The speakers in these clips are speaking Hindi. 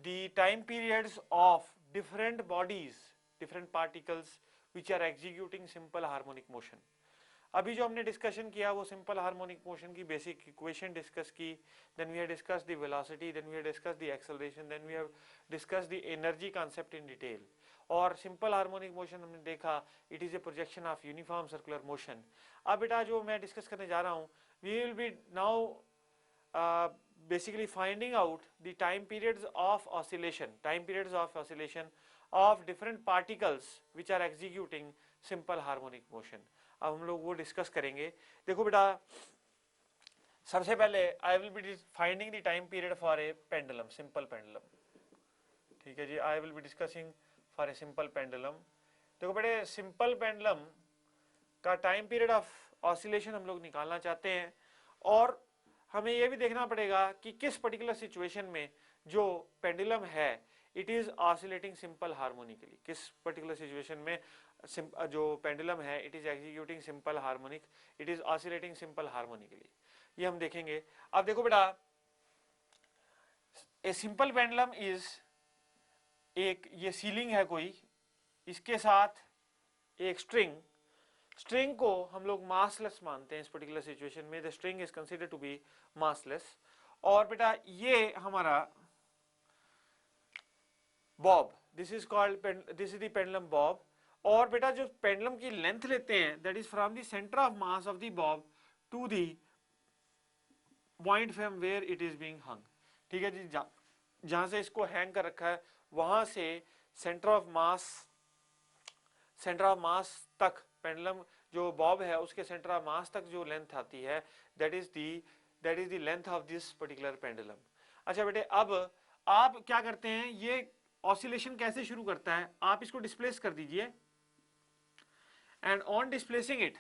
the time periods of different bodies, different particles which are executing simple harmonic motion. अभी जो हमने डिस्कशन किया वो सिंपल हार्मोनिक मोशन की बेसिक इक्वेशन डिस्कस की, then we have discuss the velocity, then we have discuss the acceleration, then we have discuss the energy concept in detail. और सिंपल हार्मोनिक मोशन हमने देखा it is a projection of uniform circular motion. अब बेटा जो मैं डिस्कस करने जा रहा हूँ, we will be now basically finding out the time periods of oscillation of different particles which are executing simple harmonic motion. अब हम लोग वो डिस्कस करेंगे. देखो बेटा, सबसे पहले I will be finding the time period for a pendulum, simple pendulum. ठीक है जी, I will be discussing for a simple pendulum. देखो बेटे, सिंपल पेंडुलम का टाइम पीरियड ऑफ ऑसिलेशन हम लोग निकालना चाहते हैं, और हमें यह भी देखना पड़ेगा कि किस पर्टिकुलर सिचुएशन में जो पेंडुलम है it is oscillating simple harmonically. किस पर्टिकुलर सिचुएशन में जो पेंडुलम है it is executing simple harmonic, it is oscillating simple harmonically. ये हम देखेंगे. अब देखो बेटा, ए सिंपल पेंडुलम इज एक, ये सीलिंग है कोई, इसके साथ एक स्ट्रिंग को हम लोग मासलेस मानते हैं. इस पर्टिकुलर सिचुएशन में the string is considered to be massless. और बेटा ये हमारा bob, this is the pendulum bob. और बेटा जो पेंडुलम की लेंथ लेते हैं that is from the centre of mass of the bob to the point from where it is being hung. ठीक है जी, जहां से इसको हैंग कर रखा है वहां से सेंटर ऑफ मास तक पेंडुलम जो बॉब है उसके सेंटर ऑफ मास तक जो लेंथ आती है that is the length of this particular pendulum. अच्छा बेटे, अब आप क्या करते हैं, ये ऑसिलेशन कैसे शुरू करता है, आप इसको डिस्प्लेस कर दीजिए, and on displacing it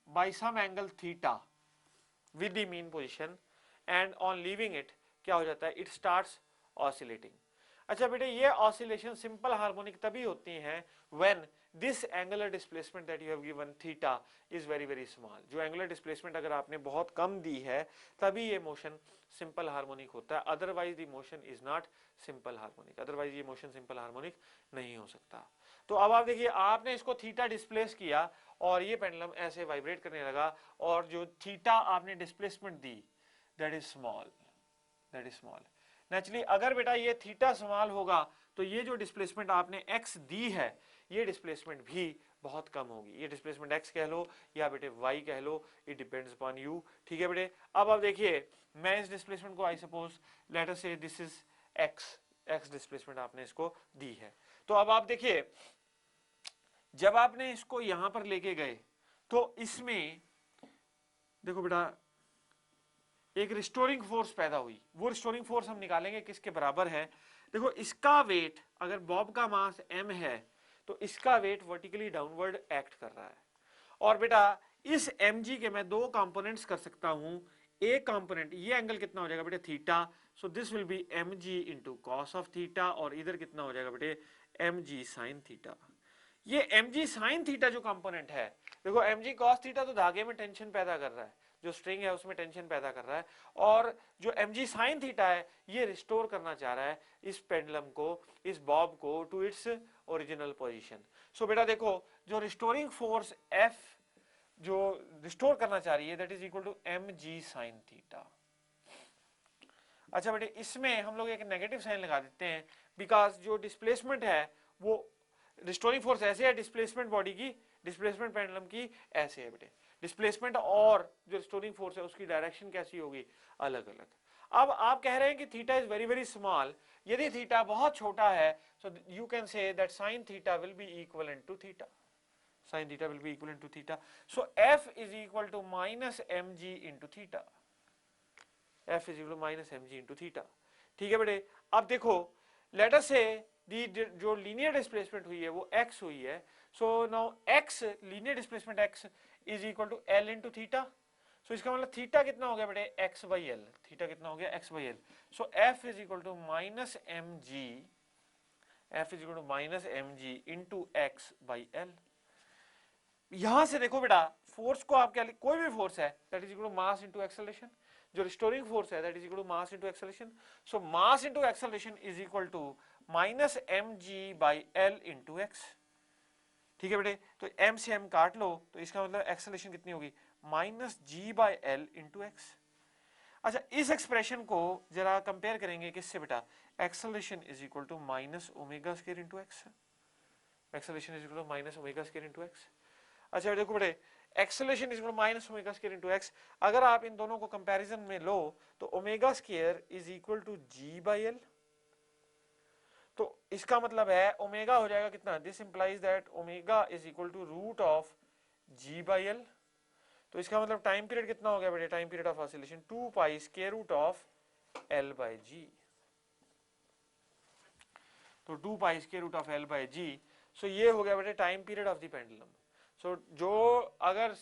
by some angle theta with the mean position, and on leaving it क्या हो जाता है, इट स्टार्ट्स ऑसिलेटिंग. अच्छा बेटे, ये ऑसिलेशन सिंपल हार्मोनिक तभी होती हैं when this angular displacement that you have given theta is very very small. जो एंगुलर डिस्प्लेसमेंट अगर आपने बहुत कम दी है तभी ये मोशन सिंपल हार्मोनिक होता है, otherwise the motion is not simple harmonic. Otherwise ये मोशन सिंपल हार्मोनिक नहीं हो सकता. तो अब आप देखिए, आपने इसको थीटा डिस्प्लेस किया और ये पेंडुलम ऐसे वाइब्रेट करने लगा, और जो थीटा आपने displacement the that is small. Naturally अगर बेटा ये थीटा स्मॉल होगा तो ये जो डिस्प्लेसमेंट आपने x दी है ये डिस्प्लेसमेंट भी बहुत कम होगी. ये डिस्प्लेसमेंट x कह लो या बेटे y कह लो, इट डिपेंड्स अपॉन यू. ठीक है बेटे, अब आप देखिए, मैं इस डिस्प्लेसमेंट को आई सपोज लेट अस से दिस इज x डिस्प्लेसमेंट आपने इसको दी है. तो अब आप देखिए, जब आपने इसको यहां पर लेके गए तो इसमें देखो बेटा एक रिस्टोरिंग फोर्स पैदा हुई. वो रिस्टोरिंग फोर्स हम निकालेंगे किसके बराबर है. देखो, इसका वेट, अगर बॉब का मास m है तो इसका वेट वर्टिकली डाउनवर्ड एक्ट कर रहा है. और बेटा इस mg के मैं दो कंपोनेंट्स कर सकता हूं. एक कंपोनेंट, ये एंगल कितना हो जाएगा बेटे, theta, so this will be mg into cos of theta, और इधर कितना हो जाएगा बेटे, mg साइन थीटा. ये mg साइन थीटा जो कंपोनेंट है, देखो mg कॉस थीटा तो धागे में टेंशन पैदा कर रहा है, जो स्ट्रिंग है उसमें टेंशन पैदा कर रहा है, और जो mg साइन थीटा है ये रिस्टोर करना चाह रहा है इस पेंडुलम को, इस बॉब को to its original position. So बेटा देखो, जो रिस्टोरिंग फोर्स F जो रिस्टोर करना चाह रही है that is equal to mg sine theta. अच्छा बेटे, इसमें हम लोग एक नेगेटिव साइन लगा देते हैं बिकॉज जो डिस्प्लेसमेंट है वो रिस्टोरिंग फोर्स ऐसे है, डिस्प्लेसमेंट बॉडी की, डिस्प्लेसमेंट पेंडुलम की ऐसे है बेटे. डिस्प्लेसमेंट और जो रिस्टोरिंग फोर्स है उसकी डायरेक्शन कैसी होगी, अलग अलग. अब आप कह रहे हैं कि theta is very very small. यदि थीटा बहुत छोटा है so you can say that sine theta will be equivalent to theta. Sine theta will be equivalent to theta. So F is equal to minus mg into theta. F is equal to minus mg into theta. ठीक है बेटे, अब देखो, लेट अस से जो लीनियर डिस्प्लेसमेंट हुई है वो x हुई है. So now x, linear displacement x is equal to l into theta. So इसका मतलब थीटा कितना हो गया बेटे, x बाई एल. थीटा कितना हो गया, x by l. So F is equal to minus mg, F is equal to minus mg into x by l. यहां से देखो बेटा, फोर्स को आप क्या, कोई भी फोर्स है that is equal to mass into acceleration. जो रिस्टोरिंग फोर्स है that is equal to mass into acceleration. So mass into acceleration is equal to minus mg by l into x। ठीक है बेटे, तो m से m काट लो तो इसका मतलब एक्सेलरेशन कितनी होगी, minus g by l into x. अच्छा, इस एक्सप्रेशन को जरा कंपेयर करेंगे किससे बेटा, acceleration is equal to minus omega square into x. Acceleration is equal to minus omega square into x. अच्छा देखो बेटे, acceleration is equal to minus omega square into x, अगर आप इन दोनों को कंपैरिजन में लो तो omega square is equal to g by l. तो इसका मतलब है ओमेगा हो जाएगा कितना, this implies that omega is equal to root of g by l. तो इसका मतलब टाइम पीरियड कितना हो गया बेटे, time period of oscillation 2 pi square root of l by g. तो 2 pi square root of l by g. So ये हो गया बेटे time period of the pendulum. So जो अगर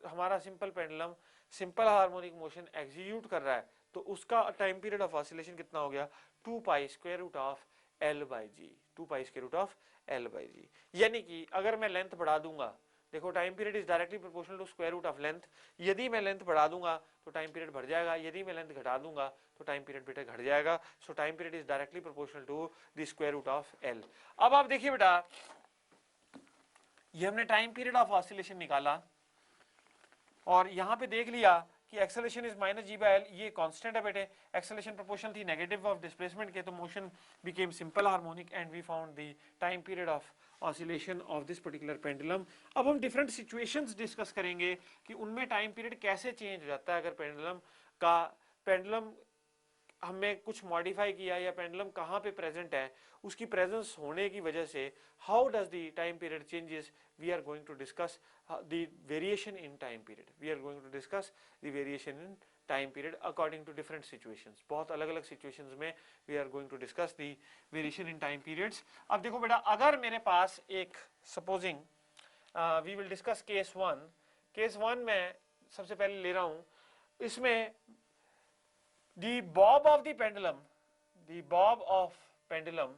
हमारा simple pendulum simple harmonic motion execute कर रहा है तो उसका टाइम पीरियड ऑफ ऑसिलेशन कितना हो गया, 2 pi square root of l by g, 2 pi square root of l by g. यानी कि अगर मैं लेंथ बढ़ा दूंगा, देखो time period is directly proportional to square root of length, यदि मैं लेंथ बढ़ा दूंगा तो टाइम पीरियड बढ़ जाएगा, यदि मैं लेंथ घटा दूंगा तो टाइम पीरियड बेटा घट जाएगा। So time period is directly proportional to the square root of l. अब आप देखिए बेटा, ये हमने टाइम पीरियड ऑफ ऑसिलेशन निकाला और यहां पे देख लिया कि acceleration is minus g by l, ये कांस्टेंट है बेटे, एक्सेलरेशन प्रोपोर्शनल थी नेगेटिव ऑफ डिस्प्लेसमेंट के, तो motion became simple harmonic and we found the time period of oscillation of this particular pendulum. अब हम डिफरेंट सिचुएशंस डिस्कस करेंगे कि उनमें टाइम पीरियड कैसे चेंज हो जाता है अगर पेंडुलम हमने कुछ मॉडिफाई किया या पेंडुलम कहाँ पे प्रेजेंट है, उसकी प्रेजेंस होने की वजह से how does the time period changes. We are going to discuss the variation in time period, we are going to discuss the variation in time period according to different situations. बहुत अलग अलग सिचुएशंस में we are going to discuss the variation in time periods. अब देखो बेटा, अगर मेरे पास एक supposing we will discuss case one. Case one में सबसे पहले ले रहा हूं, इसमें the bob of the pendulum, the bob of pendulum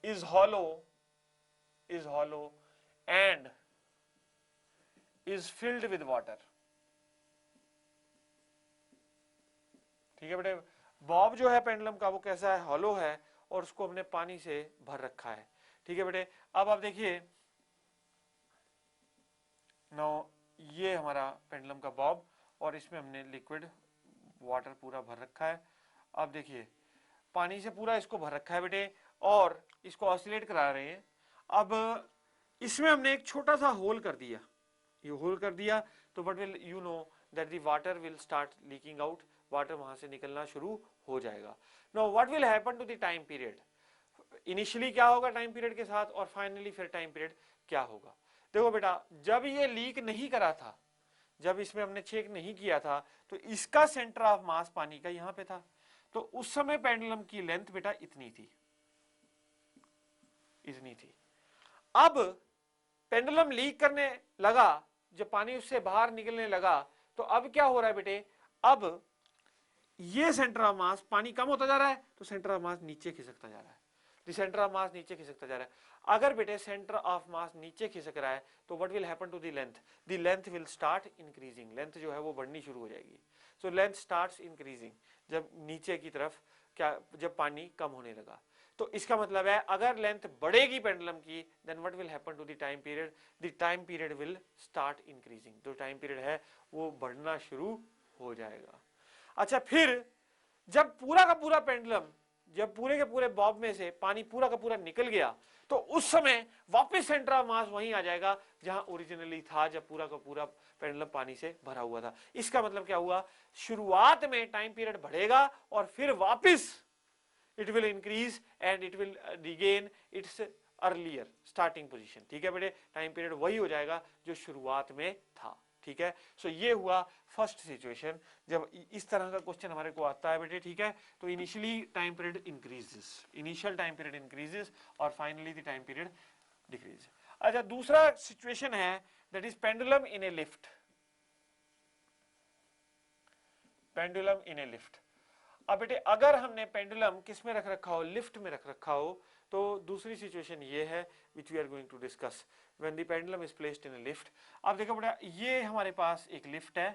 is hollow and is filled with water। ठीक है बेटे, बॉब जो है पेंडुलम का वो कैसा है, हॉलो है और उसको हमने पानी से भर रखा है। ठीक है बेटे, अब आप देखिए नो, ये हमारा पेंडुलम का बॉब और इसमें हमने लिक्विड वाटर पूरा भर रखा है। अब देखिए पानी से पूरा इसको भर रखा है बेटे और इसको ऑसिलेट करा रहे हैं। अब इसमें हमने एक छोटा सा होल कर दिया, ये होल कर दिया तो what will you know that the water will start leaking out, water वहां से निकलना शुरू हो जाएगा। Now what will happen to the time period, initially क्या होगा टाइम पीरियड के साथ और फाइनली फिर टाइम पीरियड क्या होगा। देखो बेटा, जब ये लीक नहीं करा था, जब इसमें हमने चेक नहीं किया था तो इसका सेंटर ऑफ मास पानी का यहां पे था, तो उस समय पेंडुलम की लेंथ बेटा इतनी थी, इतनी थी। अब पेंडुलम लीक करने लगा, जब पानी उससे बाहर निकलने लगा तो अब क्या हो रहा है बेटे, अब ये सेंटर ऑफ मास, पानी कम होता जा रहा है तो सेंटर ऑफ मास नीचे खिसकता जा रहा है, सेंटर ऑफ मास नीचे खिसकता जा रहा है। अगर बेटे सेंटर ऑफ मास नीचे खिसक रहा है तो what will happen to the length will start increasing, length जो है वो बढ़नी शुरू हो जाएगी। सो लेंथ स्टार्ट्स इंक्रीजिंग जब नीचे की तरफ क्या, जब पानी कम होने लगा। तो इसका मतलब है अगर लेंथ बढ़ेगी पेंडुलम की, then what will happen to the time period, the time period will start increasing, जो टाइम पीरियड है वो बढ़ना शुरू हो जाएगा। अच्छा, फिर जब पूरा का पूरा पेंडुलम, जब पूरे के पूरे बॉब में से पानी पूरा का पूरा निकल गया तो उस समय वापस सेंटर ऑफ मास वहीं आ जाएगा जहां ओरिजिनली था, जब पूरा का पूरा पेंडुलम पानी से भरा हुआ था। इसका मतलब क्या हुआ, शुरुआत में टाइम पीरियड बढ़ेगा और फिर वापस it will increase and it will regain it's earlier starting position. ठीक है बेटे, टाइम पीरियड वही हो जाएगा जो शुरुआत में था। ठीक है, सो ये हुआ फर्स्ट सिचुएशन जब इस तरह का क्वेश्चन हमारे को आता है बेटे। ठीक है, तो initially time period increases, initial time period increases और finally the time period decrease. अच्छा, दूसरा सिचुएशन है that is pendulum in a lift, pendulum in a lift. अब बेटे अगर हमने पेंडुलम किस में रख रखा हो, लिफ्ट में रख रखा हो, तो दूसरी सिचुएशन ये है which we are going to discuss when the pendulum is placed in a lift. अब देखो बेटा, ये हमारे पास एक लिफ्ट है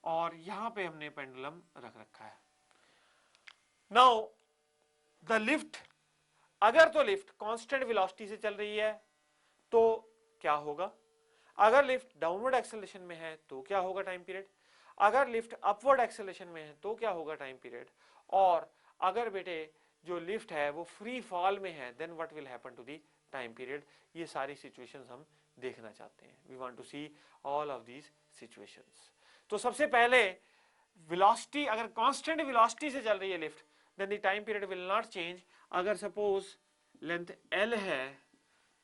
और यहां पे हमने पेंडुलम रख रखा है। नाउ द लिफ्ट, अगर तो लिफ्ट कांस्टेंट वेलोसिटी से चल रही है तो क्या होगा, अगर लिफ्ट डाउनवर्ड एक्सेलरेशन में है तो क्या होगा टाइम पीरियड, अगर लिफ्ट अपवर्ड एक्सेलरेशन में है तो क्या होगा टाइम पीरियड, और अगर बेटे जो लिफ्ट है वो फ्री फॉल में है then what will happen to the time period. ये सारी सिचुएशंस हम देखना चाहते हैं। We want to see all of these situations. तो सबसे पहले वेलोसिटी, अगर कांस्टेंट वेलोसिटी से चल रही है lift then the time period will not change. अगर सपोज लेंथ l है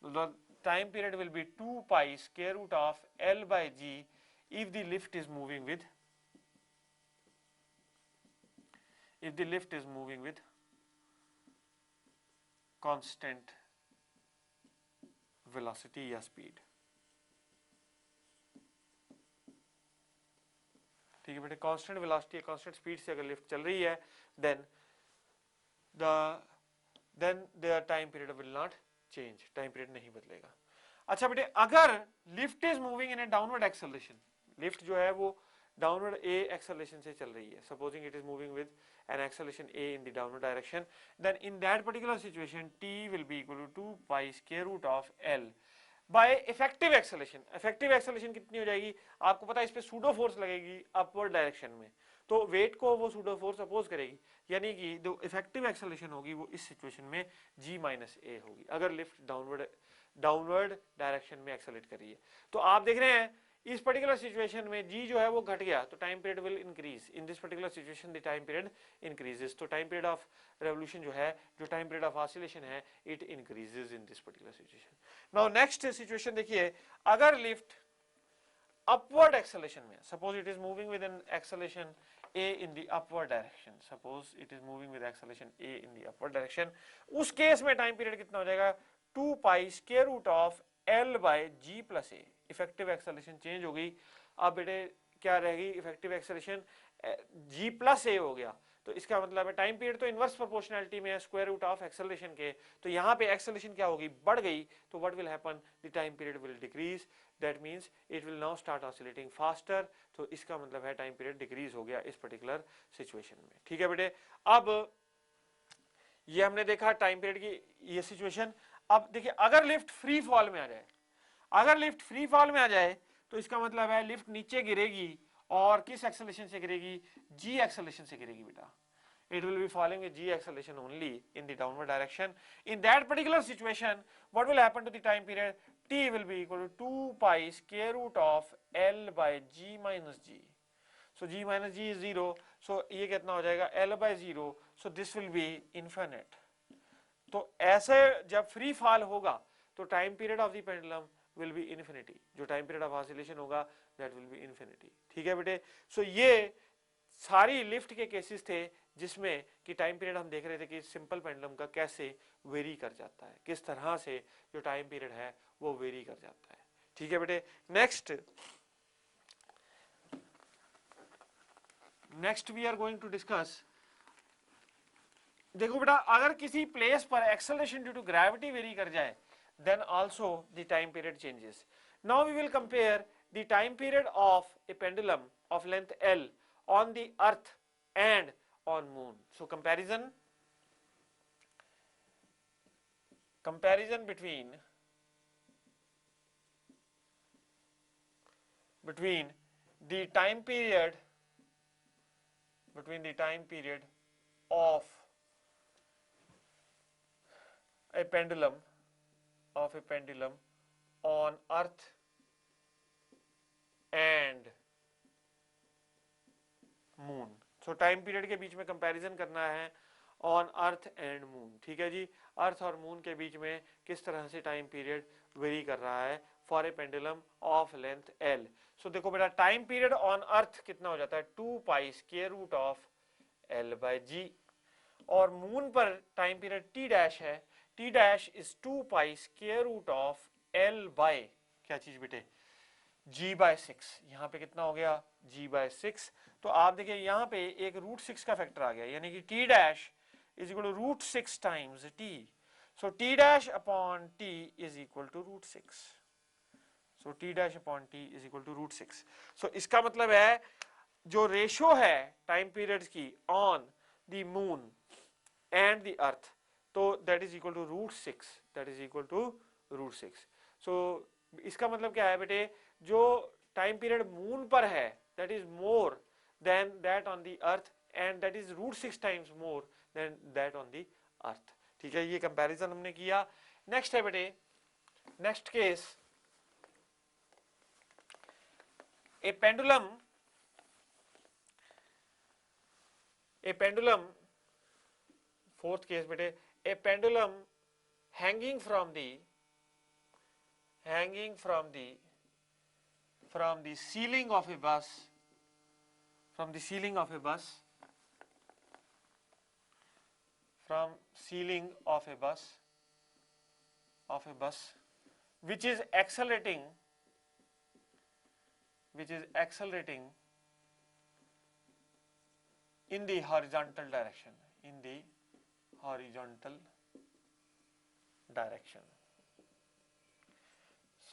तो time period will be 2 pi square root of L by G if the lift is moving with constant velocity या speed। ठीक है बेटे, कांस्टेंट वेलोसिटी कांस्टेंट स्पीड से अगर लिफ्ट चल रही है then the time period will not change, time period नहीं बदलेगा। अच्छा बेटे, अगर lift is moving in a downward acceleration, lift जो है वो डाउनवर्ड ए एक्सेलरेशन से चल रही है, supposing it is moving with an acceleration a in the downward direction, then in that particular situation T will be equal to 2 pi square root of l by effective acceleration. Effective acceleration कितनी हो जाएगी, आपको पता है इस पे सूडो फोर्स लगेगी अपवर्ड डायरेक्शन में, तो वेट को वो सूडो फोर्स अपोज करेगी, यानी कि जो इफेक्टिव एक्सेलरेशन होगी वो इस सिचुएशन में g माइनस ए होगी, अगर लिफ्ट डाउनवर्ड डायरेक्शन में एक्सेलरेट कर रही है। तो आप देख रहे हैं इस पर्टिकुलर सिचुएशन में g जो है वो घट गया तो time period will increase, in this particular situation the time period increases, तो टाइम पीरियड ऑफ रेवोल्यूशन जो है, जो टाइम पीरियड ऑफ ऑसिलेशन है, it increases in this particular situation. Now next situation देखिए, अगर लिफ्ट upward acceleration में, suppose it is moving with an acceleration a in the upward direction, suppose it is moving with acceleration a in the upward direction, उस केस में टाइम पीरियड कितना हो जाएगा 2 pi square root of l by g plus a. Effective acceleration change हो गई, अब बेटे क्या रहेगी, effective acceleration g plus a हो गया, तो इसका मतलब है टाइम पीरियड तो इनवर्स प्रोपोर्शनलिटी में है स्क्वायर रूट ऑफ एक्सेलरेशन के, तो यहाँ पे एक्सेलरेशन क्या होगी, बढ़ गई, तो what will happen, the time period will decrease, that means it will now start oscillating faster, तो इसका मतलब है टाइम पीरियड डिक्रीज हो गया इस पर्टिकुलर सिचुएशन में। ठीक है बेटे, अब ये हमने देखा टाइम पीरियड की ये सिचुएशन। अब देखिए अगर लिफ्ट फ्री फॉल में आ जाए, अगर लिफ्ट फ्री फॉल में आ जाए तो इसका मतलब है लिफ्ट नीचे गिरेगी और किस एक्सेलरेशन से गिरेगी, g एक्सेलरेशन से गिरेगी बेटा, it will be falling with g acceleration only in the downward direction. In that particular situation what will happen to the time period, t will be equal to 2 pi square root of l by g minus g, so g minus g is 0, so ये कितना हो जाएगा l by 0, so this will be infinite। तो ऐसे जब फ्री फॉल होगा तो time period of the pendulum will be infinity, जो टाइम पीरियड ऑफ ऑसिलेशन होगा दैट विल बी इन्फिनिटी। ठीक है बेटे, सो ये सारी लिफ्ट के केसेस थे जिसमें कि टाइम पीरियड हम देख रहे थे कि सिंपल पेंडुलम का कैसे वेरी कर जाता है, किस तरह से जो टाइम पीरियड है वो वेरी कर जाता है। ठीक है बेटे, next we are going to discuss, देखो बेटा अगर किसी प्लेस पर acceleration due to gravity vary कर जाए then also the time period changes. Now we will compare the time period of a pendulum of length L on the earth and on moon. So comparison between the time period of a pendulum on earth and moon. So time period के बीच में कंपैरिजन करना है ऑन अर्थ एंड मून। ठीक है जी, अर्थ और मून के बीच में किस तरह से टाइम पीरियड वेरी कर रहा है for a pendulum of length l. So देखो बेटा टाइम पीरियड ऑन अर्थ कितना हो जाता है 2 pi square root of l by g, और मून पर टाइम पीरियड टी डैश है, t dash is 2 pi square root of l by क्या चीज बेटे g बाय 6, यहाँ पे कितना हो गया g बाय 6, तो आप देखिए यहाँ पे एक रूट 6 का फैक्टर आ गया, यानी कि t dash is equal to root 6 times t, so t dash upon t is equal to root 6, so t dash upon t is equal to root 6। So इसका मतलब है जो रेशो है टाइम पीरियड्स की on the moon and the earth, तो that is equal to √6, that is equal to √6। So इसका मतलब क्या है बेटे, जो टाइम पीरियड मून पर है that is more than that on the earth and that is √6 times more than that on the earth. ठीक है, ये कंपैरिजन हमने किया। नेक्स्ट है बेटे, नेक्स्ट केस, ए पेंडुलम, ए पेंडुलम, फोर्थ केस बेटे, ए pendulum hanging from the ceiling of a bus, from the ceiling of a bus, from ceiling of a bus, which is accelerating in the horizontal direction, in the horizontal direction.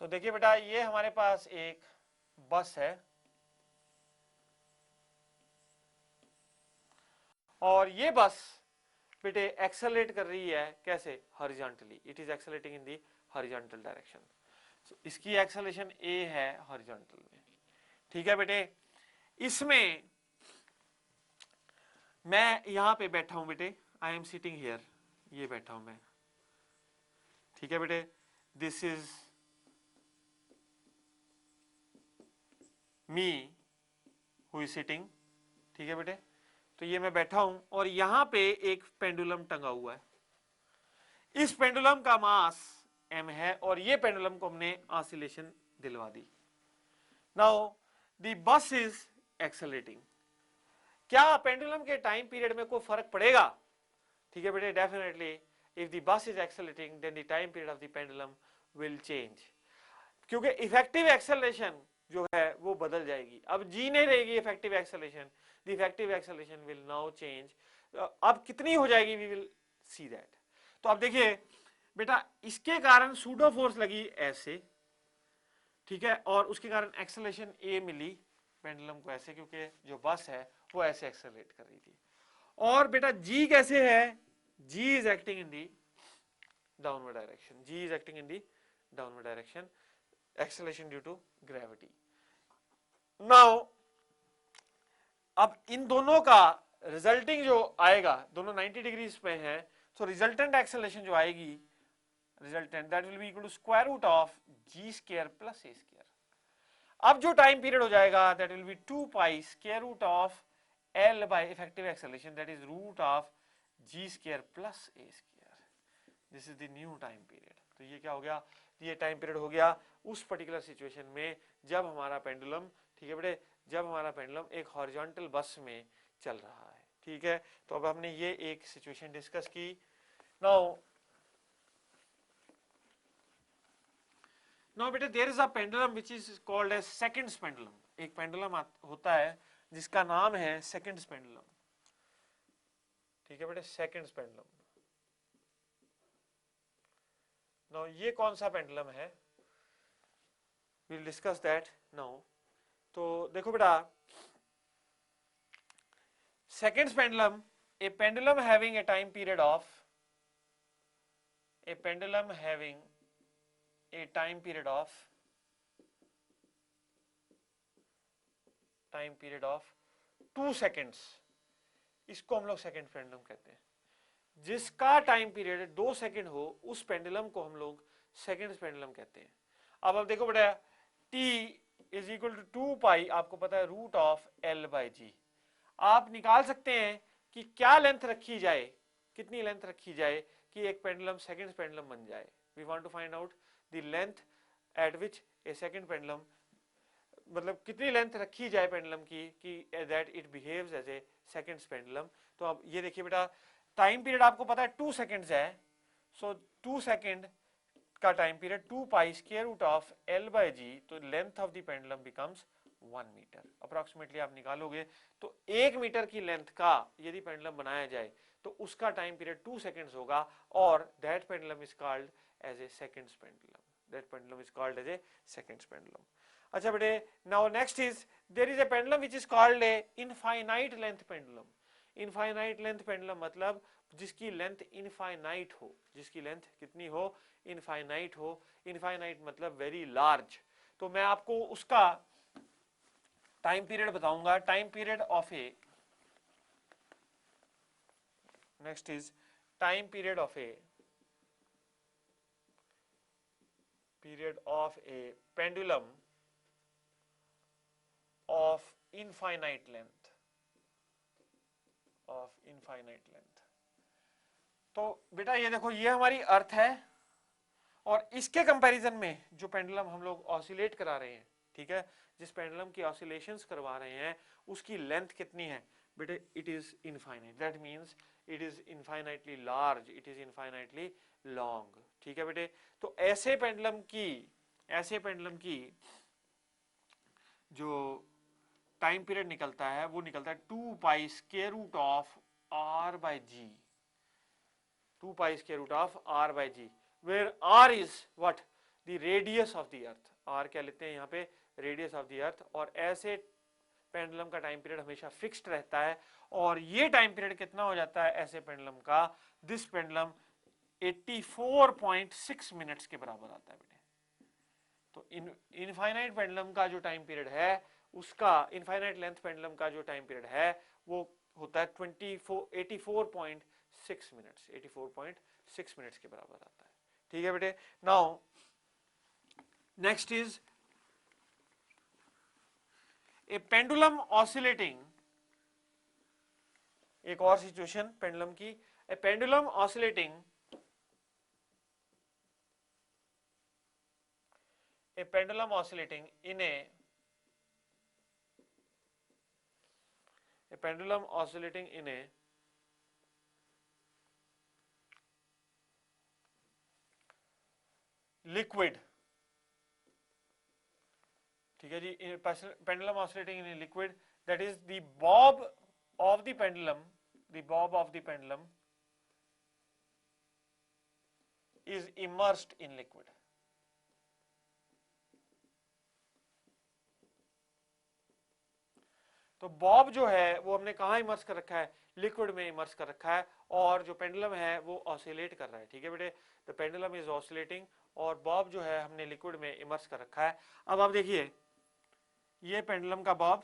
So देखिए बेटा, ये हमारे पास एक बस है और ये बस बेटे एक्सेलरेट कर रही है कैसे, horizontally, it is accelerating in the horizontal direction. So इसकी एक्सेलरेशन ए है हॉरिजॉन्टल में। ठीक है बेटे, इसमें मैं यहां पे बैठा हूं बेटे, आई एम सिटिंग हियर, ये बैठा हूं मैं। ठीक है बेटे, this is me who is sitting. ठीक है बेटे, तो ये मैं बैठा हूं और यहां पे एक पेंडुलम टंगा हुआ है। इस पेंडुलम का मास m है और ये पेंडुलम को हमने ऑसिलेशन दिलवा दी। Now the bus is accelerating. क्या पेंडुलम के टाइम पीरियड में कोई फर्क पड़ेगा? ठीक है बेटे, definitely if the bus is accelerating then the time period of the pendulum will change, क्योंकि इफेक्टिव एक्सेलरेशन जो है वो बदल जाएगी। अब g नहीं रहेगी effective acceleration, the effective acceleration will now change। अब कितनी हो जाएगी, we will see that। तो अब देखिए बेटा, इसके कारण सूडो फोर्स लगी ऐसे, ठीक है, और उसके कारण एक्सेलरेशन a मिली पेंडुलम को ऐसे, क्योंकि जो बस है वो ऐसे एक्सेलरेट कर रही थी। और बेटा g कैसे है, G is acting in the downward direction. G is acting in the downward direction. Acceleration due to gravity. Now, अब इन दोनों का रिजल्टिंग जो आएगा, दोनों 90 डिग्रीज पे हैं, so resultant acceleration जो आएगी, resultant that will be equal to square root of g square plus a square। अब जो टाइम पीरियड हो जाएगा that will be 2 pi square root of L by effective acceleration, that is root of g square plus a square। This is the new time period. तो ये क्या हो गया, ये टाइम पीरियड हो गया उस पर्टिकुलर सिचुएशन में जब हमारा पेंडुलम, ठीक है बेटे, जब हमारा पेंडुलम एक हॉरिजॉन्टल बस में चल रहा है। ठीक है, तो अब हमने ये एक सिचुएशन डिस्कस की। नाउ बेटे, there is a pendulum which is called as seconds pendulum. एक पेंडुलम होता है जिसका नाम है सेकंड्स पेंडुलम। ठीक है बेटे, सेकंड्स पेंडुलम। नाउ ये कौन सा पेंडुलम है, we'll discuss that now। तो देखो बेटा, seconds pendulum, a pendulum having a time period of, a pendulum having a time period of 2 seconds, इसको हम लोग सेकंड पेंडुलम कहते हैं। जिसका टाइम पीरियड 2 सेकंड हो उस पेंडुलम को हम लोग सेकंड पेंडुलम कहते हैं। अब देखो बेटा, t इज इक्वल टू 2 पाई, आपको पता है रूट ऑफ L बाई जी। आप निकाल सकते हैं कि क्या लेंथ रखी जाए, कितनी लेंथ रखी जाए कि एक पेंडुलम सेकंड पेंडुलम बन जाए। We want to find out the length at which a second pendulum, मतलब कितनी लेंथ रखी जाए पेंडुलम की कि that it behaves as a second pendulum. तो अब ये देखिए बेटा, टाइम पीरियड आपको पता है 2 सेकंड्स है, सो 2 सेकंड का time period 2 pi square root of L by g, तो length of the pendulum becomes 1 metre. Approximately आप निकालोगे तो 1 मीटर की लेंथ का यदि पेंडुलम बनाया जाए तो उसका टाइम पीरियड 2 सेकंड्स होगा और that pendulum is called as a seconds pendulum. That pendulum is called as a seconds pendulum. अच्छा बेटे, now next is there is a pendulum which is called a infinite length pendulum. Infinite length pendulum मतलब जिसकी लेंथ इनफाइनाइट हो, जिसकी लेंथ कितनी हो, इनफाइनाइट हो। इनफाइनाइट मतलब वेरी लार्ज। तो मैं आपको उसका टाइम पीरियड बताऊंगा। Time period of A, next is time period of A, period of a pendulum of infinite length, of infinite length। तो बेटा ये देखो, ये हमारी अर्थ है और इसके कंपैरिजन में जो पेंडुलम हम लोग ऑसिलेट करा रहे हैं, ठीक है, जिस पेंडुलम की ऑसिलेशंस करवा रहे हैं उसकी लेंथ कितनी है बेटे, it is infinite. That means it is infinitely large, it is infinitely long, ठीक है बेटे। तो ऐसे पेंडुलम की जो टाइम पीरियड निकलता है वो निकलता है 2 pi square root of r by g, 2 pi square root of r by g, where r is what, the radius of the earth. r क्या लेते हैं यहाँ पे, रेडियस ऑफ द अर्थ। और ऐसे पेंडुलम का टाइम पीरियड हमेशा फिक्स्ड रहता है। और ये टाइम पीरियड कितना हो जाता है ऐसे पेंडुलम का, दिस पेंडुलम 84.6 मिनट्स के बराबर आता है बेटे। तो इनफाइनाइट पेंडुलम का जो टाइम पीरियड है उसका, इनफाइनाइट लेंथ पेंडुलम का जो टाइम पीरियड है वो होता है 84.6 मिनट्स, 84.6 मिनट्स के बराबर आता है, ठीक है बेटे। Now next is a pendulum oscillating, एक और सिचुएशन पेंडुलम की, a pendulum oscillating, a pendulum oscillating in a pendulum oscillating in a liquid, ठीक है जी, pendulum oscillating in a liquid, that is the bob of the pendulum, the bob of the pendulum is immersed in liquid। तो बॉब जो है वो हमने कहाँ इमर्स कर रखा है, लिक्विड में इमर्स कर रखा है, और जो पेंडुलम है वो ऑसिलेट कर रहा है, ठीक है बेटे। द पेंडुलम इज ऑसिलेटिंग और बॉब जो है हमने लिक्विड में इमर्स कर रखा है। अब आप देखिए ये पेंडुलम का बॉब,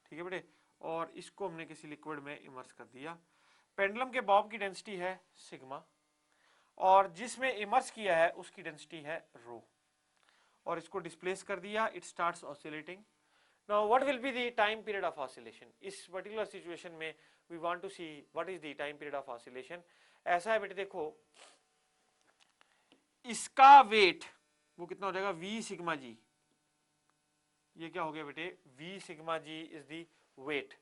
ठीक है बेटे, और इसको हमने किसी लिक्विड में इमर्स कर दिया। पेंडुलम के बॉब की डेंसिटी है सिग्मा और जिसमें इमर्स किया है उसकी डेंसिटी है रो, और इसको डिस्प्लेस कर दिया, it starts oscillating. Now what will be the time period of oscillation? इस particular situation में we want to see what is the time period of oscillation। ऐसा है बेटे, देखो इसका वेट वो कितना हो जाएगा, v सिग्मा जी, ये क्या हो गया बेटे, v sigma g is the weight.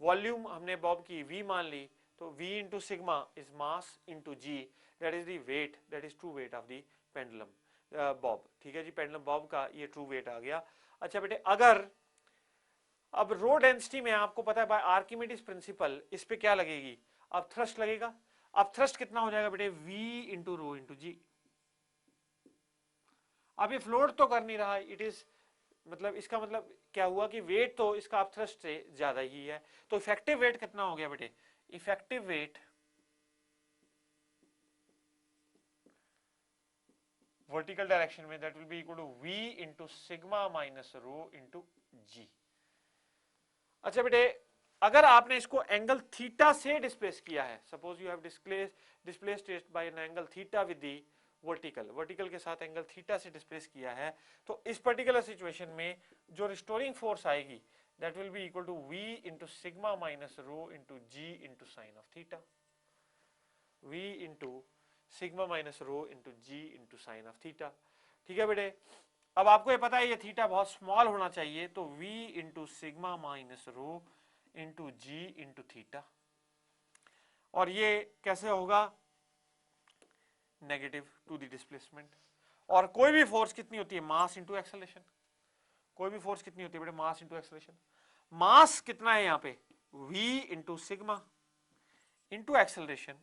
Volume हमने बॉब की v मान ली, तो v into sigma is mass into g, that is the weight, that is true weight of the pendulum bob, ठीक है जी। पेंडुलम बॉब का ये ट्रू वेट आ गया। अच्छा बेटे, अगर अब रो डेंसिटी में आपको पता है बाय आर्किमिडीज प्रिंसिपल इस पे क्या लगेगी, अब थ्रस्ट लगेगा। अब थ्रस्ट कितना हो जाएगा बेटे, v इंटू रो इंटू जी। अब ये फ्लोट तो कर नहीं रहा, इट इज मतलब इसका मतलब क्या हुआ कि वेट तो इसका अब थ्रस्ट से ज्यादा ही है। तो इफेक्टिव वेट कितना हो गया बेटे, इफेक्टिव वेट वर्टिकल डायरेक्शन में that will be equal to v into sigma minus rho into g. अच्छा बेटे, अगर आपने इसको एंगल थीटा से डिस्प्लेस किया है, suppose you have displaced it by an angle theta with the vertical के साथ एंगल थीटा से डिस्प्लेस किया है, तो इस पर्टिकुलर सिचुएशन में जो रिस्टोरिंग फोर्स आएगी that will be equal to v into sigma minus rho into g into sine of theta, v into sigma minus rho into g into sine of theta, ठीक है बेटे। अब आपको ये पता है ये थीटा बहुत स्मॉल होना चाहिए, तो v into sigma minus rho into g into theta, और ये कैसे होगा, नेगेटिव टू द डिस्प्लेसमेंट। और कोई भी फोर्स कितनी होती है, मास इंटू एक्सेलरेशन। कोई भी फोर्स कितनी होती है बेटे, मास इंटू एक्सेलरेशन। मास कितना है यहाँ पे, v into sigma into acceleration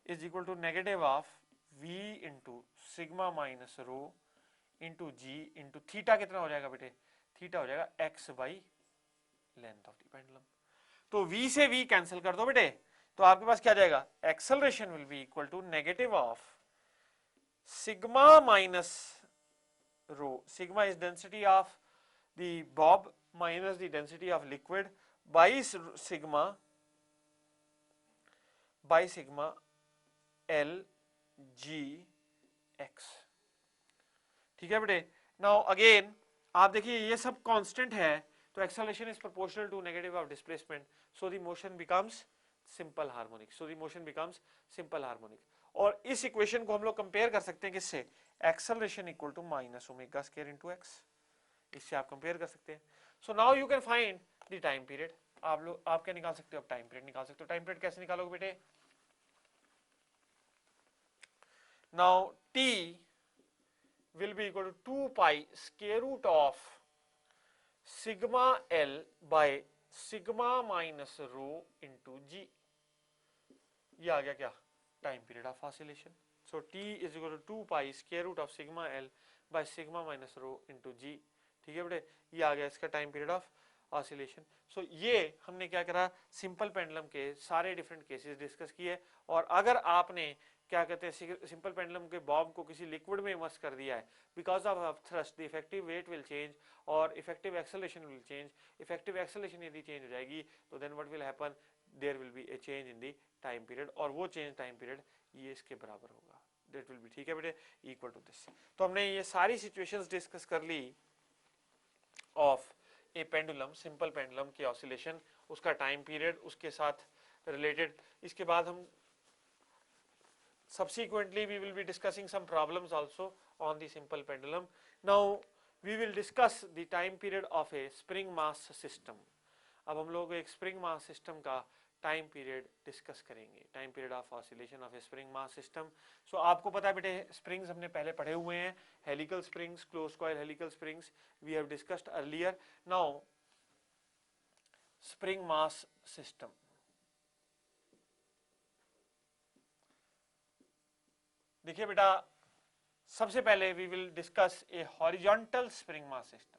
is equal to negative of v into sigma minus rho into g into theta कितना हो जाएगा बेटे, थीटा हो जाएगा x by length of the pendulum. तो v से v कैंसिल कर दो बेटे, तो आपके पास क्या जाएगा, acceleration will be equal to negative of sigma minus rho, sigma is density of the bob minus the density of liquid by sigma L G x. ठीक है बेटे, नाउ अगेन आप देखिए ये सब कांस्टेंट है, तो acceleration is proportional to negative of displacement, so the motion becomes simple harmonic, so the motion becomes simple harmonic. और इस इक्वेशन को हम लोग कंपेयर कर सकते हैं किससे, acceleration equal to minus omega square into x, इससे आप कंपेयर कर सकते हैं। So now you can find the time period. आप क्या निकाल सकते हो, अब टाइम पीरियड निकाल सकते हो। टाइम पीरियड कैसे निकालोगे बेटे, now t will be equal to 2 pi square root of sigma L by sigma minus rho into G। ये आ गया क्या, time period of oscillation. So t is equal to 2 pi square root of sigma L by sigma minus rho into G। ठीक है बेटे, ये आ गया इसका टाइम पीरियड ऑफ ऑसिलेशन। सो ये हमने क्या करा, सिंपल पेंडुलम के सारे डिफरेंट केसेस डिस्कस किए। और अगर आपने क्या कहते हैं सिंपल पेंडुलम के बॉब को किसी लिक्विड में इमर्स कर दिया है, because of thrust the effective weight will change और effective acceleration will change. Effective acceleration यदि चेंज हो जाएगी तो then what will happen, there will be a change in the time period, और वो चेंज टाइम पीरियड ये इसके बराबर होगा, दैट विल बी, ठीक है बेटे, इक्वल टू दिस। तो हमने ये सारी सिचुएशंस डिस्कस कर ली of a pendulum, simple pendulum की ऑसिलेशन, उसका टाइम पीरियड, उसके साथ रिलेटेड। इसके बाद हम subsequently we will be discussing some problems also on the simple pendulum. Now we will discuss the time period of a spring mass system. अब हम लोग एक स्प्रिंग मास सिस्टम का टाइम पीरियड डिस्कस करेंगे, time period of oscillation of a spring mass system. So आपको पता है बेटे स्प्रिंग्स हमने पहले पढ़े हुए हैं, helical springs, close coil helical springs, we have discussed earlier. Now spring mass system, देखिए बेटा सबसे पहले we will discuss a horizontal spring mass system,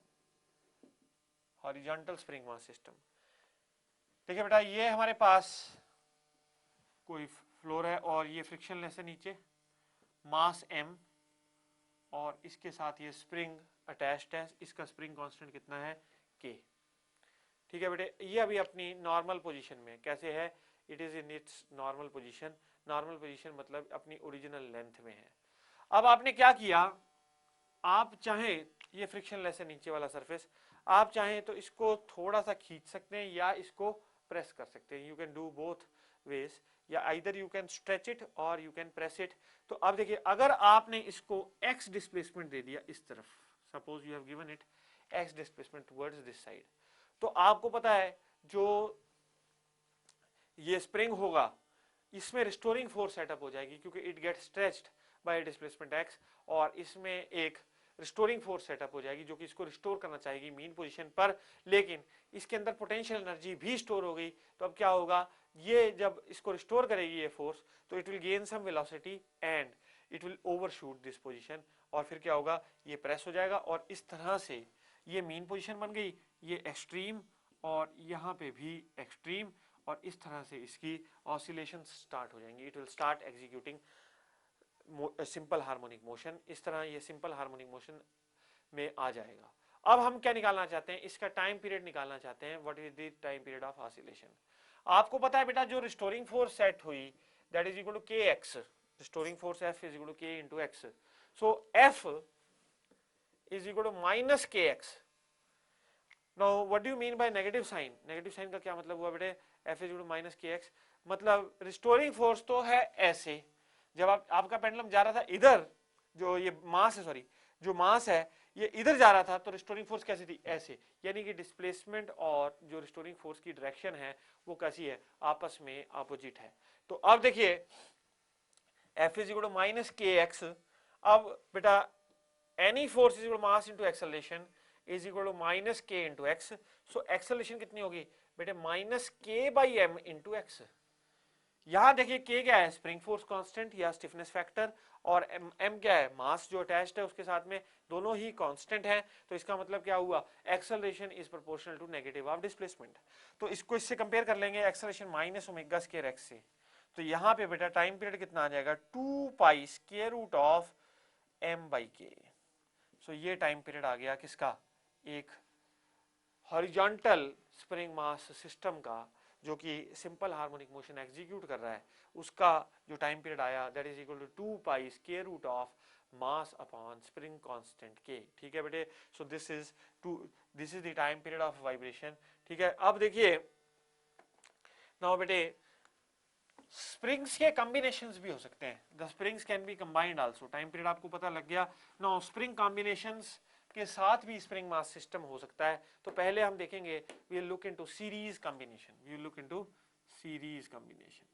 horizontal spring mass system. देखिए बेटा ये हमारे पास कोई फ्लोर है और ये फ्रिक्शनलेस है नीचे, मास m, और इसके साथ ये स्प्रिंग अटैच्ड है, इसका स्प्रिंग कांस्टेंट कितना है, k। ठीक है बेटे, ये अभी अपनी नॉर्मल पोजीशन में कैसे है, it is in its normal position. Normal position मतलब अपनी ओरिजिनल लेंथ में है। अब आपने क्या किया, आप चाहे ये फ्रिक्शनलेस है नीचे वाला सरफेस, आप चाहें तो इसको थोड़ा सा खींच सकते हैं या इसको प्रेस कर सकते हैं, you can do both ways, या either you can stretch it और यू कैन प्रेस इट। तो अब देखिए अगर आपने इसको x डिस्प्लेसमेंट दे दिया इस तरफ, suppose you have given it x displacement towards this side, तो आपको पता है जो ये स्प्रिंग होगा इसमें रिस्टोरिंग फोर्स सेटअप हो जाएगी, क्योंकि it get stretched bye displacement x, और इसमें एक रिस्टोरिंग फोर्स सेटअप हो जाएगी जो कि इसको रिस्टोर करना चाहेगी मीन पोजीशन पर, लेकिन इसके अंदर पोटेंशियल एनर्जी भी स्टोर हो गई। तो अब क्या होगा, ये जब इसको रिस्टोर करेगी ये फोर्स, तो it will gain some velocity and it will overshoot this position, और फिर क्या होगा, ये प्रेस हो जाएगा और इस तरह से ये मीन पोजीशन बन गई, ये एक्सट्रीम और यहाँ पे भी एक्सट्रीम, और इस तरह से इसकी ऑसिलेशन स्टार्ट हो जाएंगी। It will start executing simple harmonic motion, इस तरह ये सिंपल हार्मोनिक मोशन में आ जाएगा। अब हम क्या निकालना चाहते हैं, इसका टाइम पीरियड निकालना चाहते हैं, what is the time period of oscillation. आपको पता है बेटा जो रिस्टोरिंग फोर्स सेट हुई that is equal to k x, restoring force f is equal to k into x, so f is equal to minus k x. Now what do you mean by negative sign, negative sign का क्या मतलब हुआ बेटे, f is equal to minus k x, मतलब रिस्टोरिंग फोर्स तो है ऐसे, जब आपका पेंडुलम जा रहा था इधर, जो ये मास है, सॉरी जो मास है ये इधर जा रहा था, तो रिस्टोरिंग फोर्स कैसी थी, ऐसे, यानी कि डिस्प्लेसमेंट और जो रिस्टोरिंग फोर्स की डायरेक्शन है वो कैसी है, आपस में अपोजिट है। तो अब देखिए F is equal to minus k x, अब बेटा any force is equal to mass into acceleration is equal to minus k into x, so acceleration कितनी होगी बेटे, माइनस के बाई एम इंटू एक्स। यहां देखिए के क्या है, स्प्रिंग फोर्स कांस्टेंट या स्टिफनेस फैक्टर, और एम क्या है, मास जो अटैच्ड है उसके साथ में, दोनों ही कांस्टेंट है। तो इसका मतलब क्या हुआ, acceleration is proportional to negative of displacement. तो इसको इससे कंपेयर कर लेंगे, acceleration minus omega square x से। तो यहां पे बेटा टाइम पीरियड कितना आ जाएगा, 2 pi square root of m by k. So ये टाइम पीरियड आ गया किसका, एक हॉरिजॉन्टल स्प्रिंग मास सिस्टम का, जो कि सिंपल हार्मोनिक मोशन एग्जीक्यूट कर रहा है, उसका जो टाइम पीरियड आया that is equal to 2 pi square root of mass upon spring constant के। ठीक है बेटे, so this is the time period of vibration. ठीक है, अब देखिए नाउ बेटे स्प्रिंग्स के कॉम्बिनेशंस भी हो सकते हैं, the springs can be combined also. Time period आपको पता लग गया। नाउ स्प्रिंग कॉम्बिनेशंस के साथ भी स्प्रिंग मास सिस्टम हो सकता है। तो पहले हम देखेंगे, we will look into series combination, we will look into series combination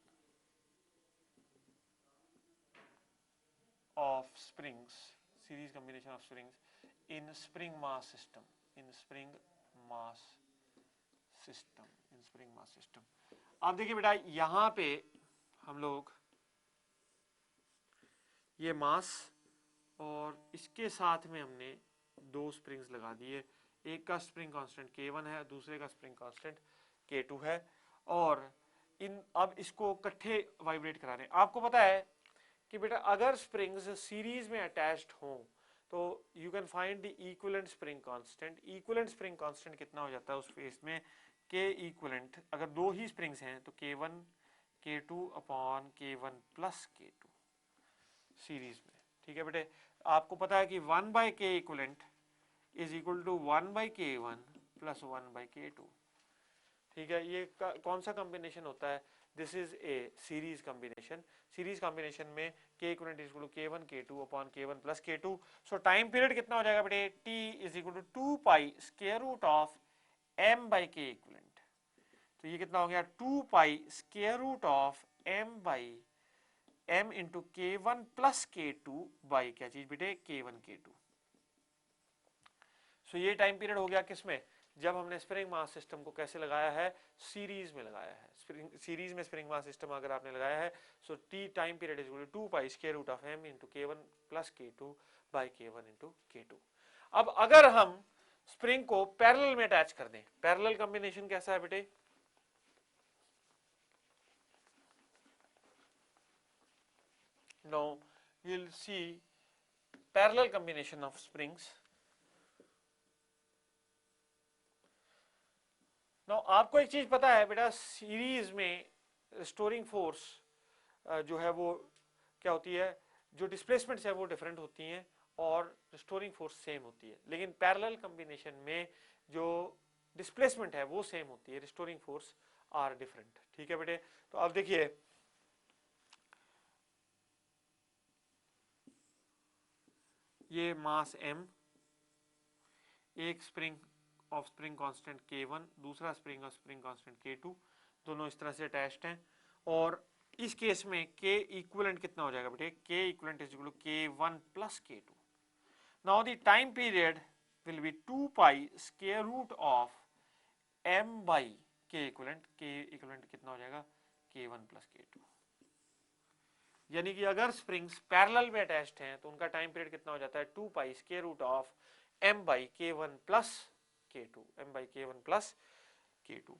of springs, series combination of springs in spring mass system, in spring mass system, in spring mass system। अब देखिए बेटा यहां पे हम लोग ये मास और इसके साथ में हमने दो स्प्रिंग्स लगा दिए, एक का स्प्रिंग कांस्टेंट K1 है, दूसरे का स्प्रिंग कांस्टेंट K2 है, और इन अब इसको इकट्ठे वाइब्रेट करा रहे हैं। आपको पता है कि बेटा अगर स्प्रिंग्स सीरीज में अटैच्ड हों तो you can find the equivalent spring constant. Equivalent spring constant कितना हो जाता है उस केस में, के इक्विवेलेंट, अगर दो ही स्प्रिंग्स हैं तो K1 K2 upon K1 plus K2 series में। ठीक है बेटे, आपको पता है कि 1 by K equivalent is equal to 1 by K1 plus 1 by K2। ठीक है, ये कौन सा कॉम्बिनेशन होता है, this is a series combination. Series combination में K equivalent is equal to K1 K2 upon K1 plus K2। So time period कितना हो जाएगा बेटे, T is equal to 2 pi square root of m by K equivalent. तो ये कितना हो गया, 2 pi square root of m by m into K1 plus K2 by क्या चीज बेटे, K1 K2। सो ये टाइम पीरियड हो गया किसमें, जब हमने स्प्रिंग मास सिस्टम को कैसे लगाया है, सीरीज में लगाया है। सीरीज में स्प्रिंग मास सिस्टम अगर आपने लगाया है, so t time period is equal to 2 pi square root of m into K1 plus K2 by K1 into K2। अब अगर हम स्प्रिंग को पैरेलल में अटैच कर दें, पैरेलल कॉम्बिनेशन कैसा है बेटे, now you'll see parallel combination of springs। now आपको एक चीज पता है बेटा, सीरीज में रिस्टोरिंग फोर्स जो है वो क्या होती है, जो डिस्प्लेसमेंट्स है वो डिफरेंट होती हैं और रिस्टोरिंग फोर्स सेम होती है, लेकिन पैरेलल कॉम्बिनेशन में जो डिस्प्लेसमेंट है वो सेम होती है, रिस्टोरिंग फोर्स आर डिफरेंट। ठीक है बेटे, तो अब देखिए ये मास m, एक spring of spring constant K1, दूसरा spring of spring constant K2, दोनों इस तरह से अटैच्ड हैं। और इस केस में K इक्विवेलेंट कितना हो जाएगा बेटे, K equivalent is equal to K1 plus K2। Now the time period will be 2 pi square root of m by K equivalent. K equivalent कितना हो जाएगा, K1 प्लस K2। यानी कि अगर स्प्रिंग्स पैरेलल में अटैच्ड हैं तो उनका टाइम पीरियड कितना हो जाता है, 2 pi square root of m by K1 plus K2, m by K1 plus K2।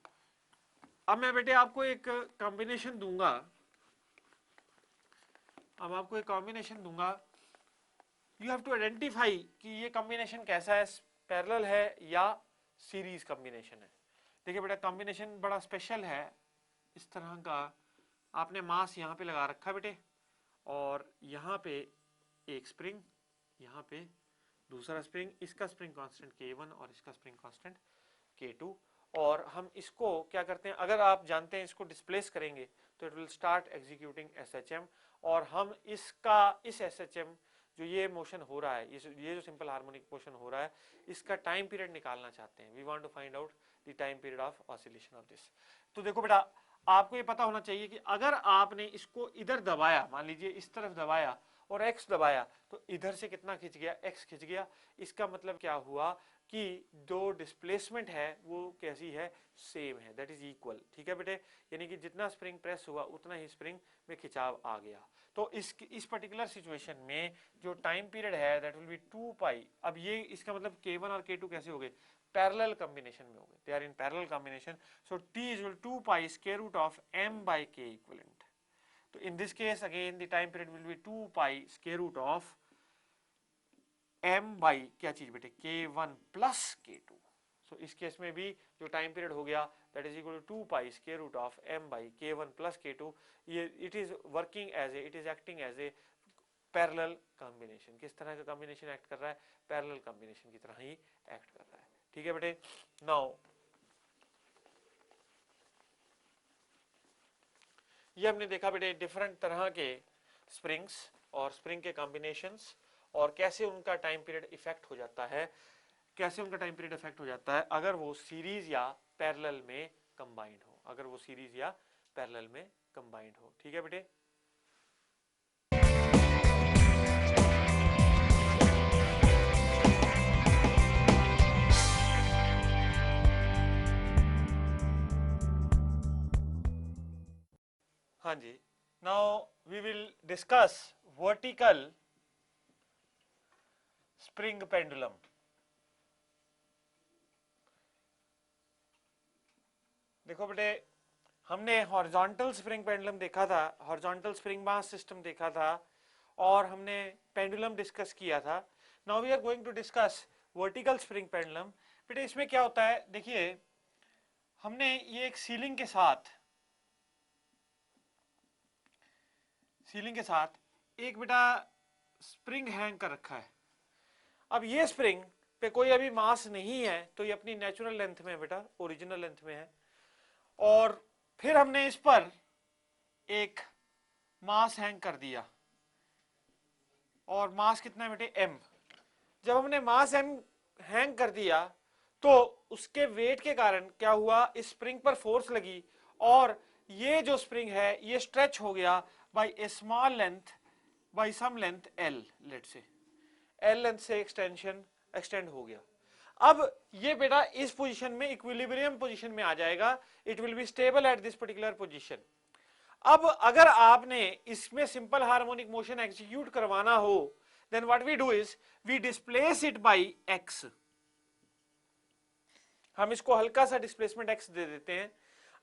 अब मैं बेटे आपको एक कॉम्बिनेशन दूंगा, अब आपको एक कॉम्बिनेशन दूंगा, यू हैव टू आइडेंटिफाई कि ये कॉम्बिनेशन कैसा है, पैरेलल है या सीरीज कॉम्बिनेशन है। देखिए बेटा कॉम्बिनेशन बड़ा स्पेशल है, इस तरह का आपने मास यहाँ पे लगा रखा बेटे, और यहाँ पे एक स्प्रिंग, यहाँ पे दूसरा स्प्रिंग, इसका स्प्रिंग कांस्टेंट K1 और इसका स्प्रिंग कांस्टेंट K2, और हम इसको क्या करते हैं, अगर आप जानते हैं इसको डिस्प्लेस करेंगे तो it will start executing SHM, और हम इसका इस SHM जो ये मोशन हो रहा है, ये जो सिंपल हार्मोनिक मोशन हो रहा है, इसका टाइम पीरियड निकालना चाहते हैं। We want to find out the time period of oscillation of this. तो देखो बेटा आपको ये पता होना चाहिए कि अगर आपने इसको इधर दबाया, मान लीजिए इस तरफ दबाया और x दबाया तो इधर से कितना खिंच गया, x खिंच गया। इसका मतलब क्या हुआ कि जो डिस्प्लेसमेंट है वो कैसी है, सेम है, दैट इज इक्वल। ठीक है बेटे, यानी कि जितना स्प्रिंग प्रेस हुआ उतना ही स्प्रिंग में खिंचाव आ गया। तो इस पर्टिकुलर सिचुएशन में जो टाइम पीरियड है दैट विल बी 2 पाई। अब ये इसका मतलब K1 और K2 कैसे हो गए, पैरेलल कॉम्बिनेशन में हो गए, they are in parallel combination. So T is equal 2 pi square root of m by K equivalent. तो in this case again the time period will be 2 pi square root of m by क्या चीज बेटे, K1 प्लस K2। सो इस केस में भी जो टाइम पीरियड हो गया that is equal to 2 pi square root of m by K1 plus K2। ये it is working as a, it is acting as a parallel combination. किस तरह का कॉम्बिनेशन एक्ट कर रहा है, पैरेलल कॉम्बिनेशन की तरह ही एक्ट कर रहा है। ठीक है बेटे, नाउ ये हमने देखा बेटे डिफरेंट तरह के स्प्रिंग्स और स्प्रिंग के कॉम्बिनेशंस और कैसे उनका टाइम पीरियड इफेक्ट हो जाता है, कैसे उनका टाइम पीरियड इफेक्ट हो जाता है अगर वो सीरीज या पैरेलल में कंबाइंड हो, अगर वो सीरीज या पैरेलल में कंबाइंड हो। ठीक है बेटे, हाँ जी। Now we will discuss vertical spring pendulum. देखो बेटे, हमने हॉरिजॉन्टल स्प्रिंग पेंडुलम देखा था, हॉरिजॉन्टल स्प्रिंग मास सिस्टम देखा था और हमने पेंडुलम डिस्कस किया था। Now we are going to discuss vertical spring pendulum. बेटे इसमें क्या होता है, देखिए हमने ये एक सीलिंग के साथ एक बेटा स्प्रिंग हैंग कर रखा है। अब ये स्प्रिंग पे कोई अभी मास नहीं है तो ये अपनी नेचुरल लेंथ में है बेटा, ओरिजिनल लेंथ में है। और फिर हमने इस पर एक मास हैंग कर दिया और मास कितना है बेटे, m। जब हमने मास m हैंग कर दिया तो उसके वेट के कारण क्या हुआ, इस स्प्रिंग पर फोर्स लगी और ये जो स्प्रिंग है ये स्ट्रेच हो गया बाय ए स्मॉल लेंथ, बाय सम लेंथ l, लेट से l लेंथ से एक्सटेंड हो गया। अब ये बेटा इस पोजीशन में इक्विलिब्रियम पोजीशन में आ जाएगा, it will be stable at this particular position. अब अगर आपने इसमें सिंपल हार्मोनिक मोशन एग्जीक्यूट करवाना हो then what we do is we displace it by x। हम इसको हल्का सा डिस्प्लेसमेंट x दे देते हैं।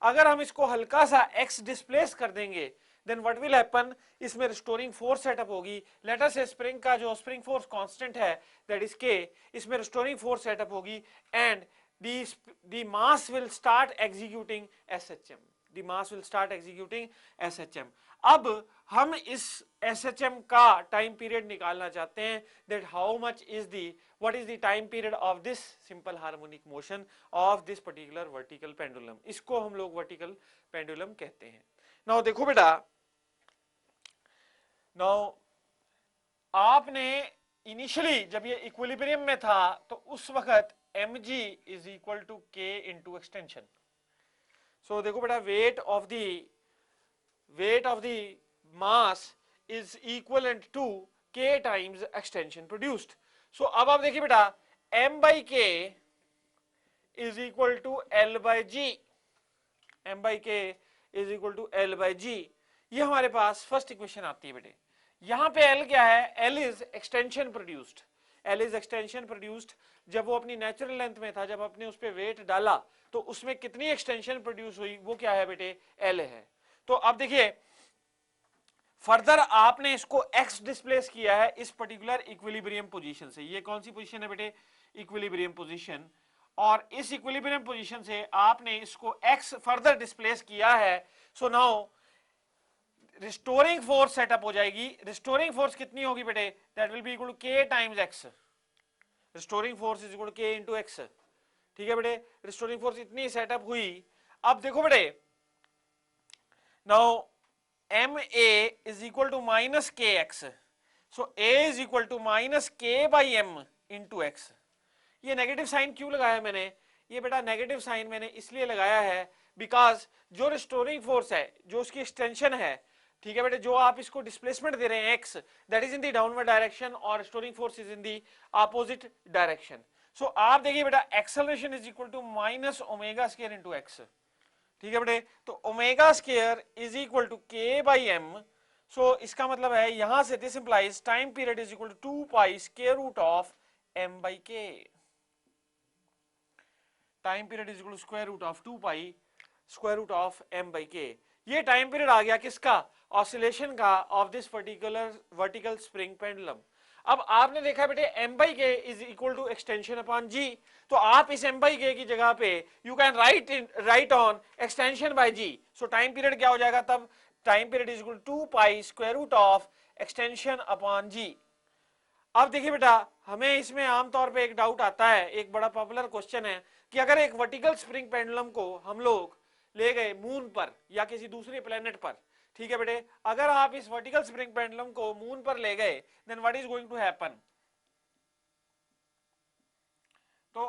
अगर हम इसको हल्का सा x डिस्प्लेस कर देंगे देन व्हाट विल हैपन, इसमें रिस्टोरिंग फोर्स सेटअप होगी। लेट अस से स्प्रिंग का जो स्प्रिंग फोर्स कांस्टेंट है दैट इज k, इसमें रिस्टोरिंग फोर्स सेटअप होगी and the mass will start executing SHM, the mass will start executing SHM। अब हम इस SHM का टाइम पीरियड निकालना चाहते हैं, that how much is the what is the time period of this simple harmonic motion of this particular vertical pendulum. इसको हम लोग वर्टिकल पेंडुलम कहते हैं। नाउ देखो बेटा, नाउ आपने इनिशियली जब ये इक्विलिब्रियम में था तो उस वक्त mg is equal to k into extension. So देखो बेटा, weight of the mass is equivalent to k times extension produced. So अब आप देखिए बेटा, m by k is equal to l by g, m by k is equal to l by g। ये हमारे पास फर्स्ट इक्वेशन आती है बेटे। यहां पे l क्या है, l is extension produced, l is extension produced। जब वो अपनी नेचुरल लेंथ में था, जब आपने उस पर वेट डाला तो उसमें कितनी एक्सटेंशन प्रोड्यूस हुई वो क्या है बेटे, l है। तो अब देखिए फर्दर आपने इसको x डिस्प्लेस किया है इस पर्टिकुलर इक्विलिब्रियम पोजीशन से। ये कौन सी पोजीशन है बेटे, इक्विलिब्रियम पोजीशन। और इस इक्विलिब्रियम पोजीशन से आपने इसको x फर्दर डिस्प्लेस किया है। So now restoring force setup हो जाएगी। रिस्टोरिंग फोर्स कितनी होगी बेटे, that will be equal to k times x। Restoring force is equal to k into x। ठीक है बेटे, रिस्टोरिंग फोर्स इतनी सेटअप हुई। अब देखो बेटे, now ma is equal to minus kx, so a is equal to minus k by m into x। ये नेगेटिव साइन क्यों लगाया मैंने, ये बेटा नेगेटिव साइन मैंने इसलिए लगाया है बिकॉज जो रिस्टोरिंग फोर्स है, जो उसकी एक्सटेंशन है, ठीक है बेटे, जो आप इसको डिस्प्लेसमेंट दे रहे हैं x, that is in the downward direction और storing force is in the opposite direction. So आप देखिए बेटा, acceleration is equal to minus omega square into x। ठीक है बेटे, तो omega square is equal to k by m। So इसका मतलब है यहां से this implies time period is equal to 2 pi square root of m by k। Time period is equal to square root of 2 pi square root of m by k। ये टाइम पीरियड आ गया किसका, ऑसिलेशन का, of this particular vertical spring pendulum. अब आपने देखा बेटे m by k is equal to extension upon g, तो आप इस m बाई के की जगह पे you can write on extension by g। So time period क्या हो जाएगा तब, time period is equal to 2 pi square root of extension upon g। अब देखिए बेटा, हमें इसमें आमतौर पे एक डाउट आता है, एक बड़ा पॉपुलर क्वेश्चन है कि अगर एक वर्टिकल स्प्रिंग पेंडुलम को हम लोग ले गए मून पर या किसी दूसरे प्लेनेट पर, ठीक है बेटे, अगर आप इस वर्टिकल स्प्रिंग पेंडुलम को मून पर ले गए, then what is going to happen. तो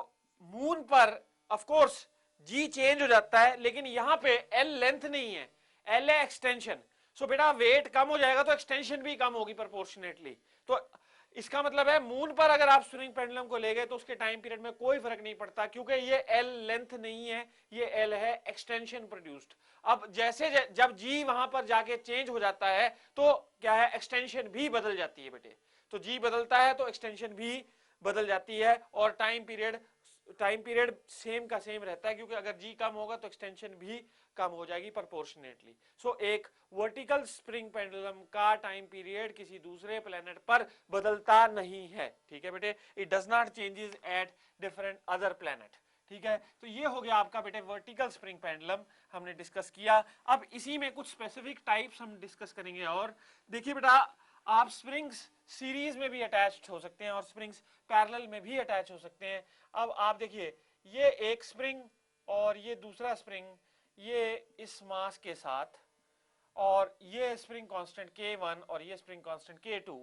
मून पर ऑफ कोर्स जी चेंज हो जाता है, लेकिन यहां पे एल लेंथ नहीं है, एल है एक्सटेंशन। सो बेटा वेट कम हो जाएगा तो एक्सटेंशन भी कम होगी प्रोपोर्शनेटली। तो इसका मतलब है मून पर अगर आप स्प्रिंग पेंडुलम को ले गए तो उसके टाइम पीरियड में कोई फर्क नहीं पड़ता, क्योंकि ये एल लेंथ नहीं है, ये एल है एक्सटेंशन प्रोड्यूस्ड। अब जैसे जब जी वहां पर जाके चेंज हो जाता है तो क्या है, एक्सटेंशन भी बदल जाती है बेटे। तो जी बदलता है तो एक्सटेंशन भी बदल जाती है, और टाइम पीरियड सेम का सेम रहता है, क्योंकि अगर जी कम होगा तो एक्सटेंशन भी कम हो जाएगी प्रोपोर्शनेटली। सो एक वर्टिकल स्प्रिंग पेंडुलम का टाइम पीरियड किसी दूसरे प्लेनेट पर बदलता नहीं है। ठीक है बेटे, it does not changes at different other planet. ठीक है, तो ये हो गया आपका बेटे वर्टिकल स्प्रिंग पेंडुलम हमने डिस्कस किया। अब इसी में कुछ स्पेसिफिक टाइप्स हम डिस्कस करेंगे। और देखिए बेटा, आप स्प्रिंग्स सीरीज में भी अटैच्ड हो सकते हैं और स्प्रिंग्स पैरेलल में भी अटैच हो सकते हैं। अब आप देखिए, ये एक स्प्रिंग और ये दूसरा स्प्रिंग, ये इस मास के साथ, और ये स्प्रिंग कांस्टेंट K1 और ये स्प्रिंग कांस्टेंट K2,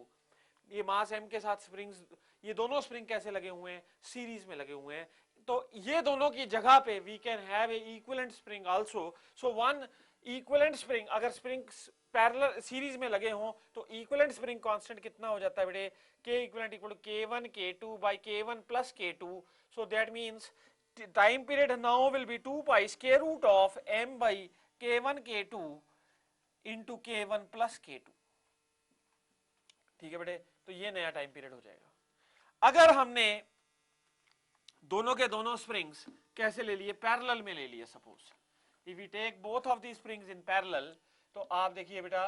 ये मास m के साथ स्प्रिंग्स, ये दोनों स्प्रिंग कैसे लगे हुए हैं, सीरीज में लगे हुए हैं। तो ये दोनों की जगह पे we can have a equivalent spring also. So one equivalent spring, अगर स्प्रिंग्स पैरेलल सीरीज में लगे हों तो इक्विवेलेंट स्प्रिंग कांस्टेंट कितना हो जाता है बेटे, K equivalent equal to K1 K2 by K1 plus K2। so that means time period now will be 2 pi square root of m by K1 K2 into K1 plus K2। ठीक है बेटे, तो ये नया टाइम पीरियड हो जाएगा। अगर हमने दोनों के दोनों स्प्रिंग्स कैसे ले लिए, पैरेलल में ले लिए, suppose if we take both of the springs in parallel, तो आप देखिए बेटा,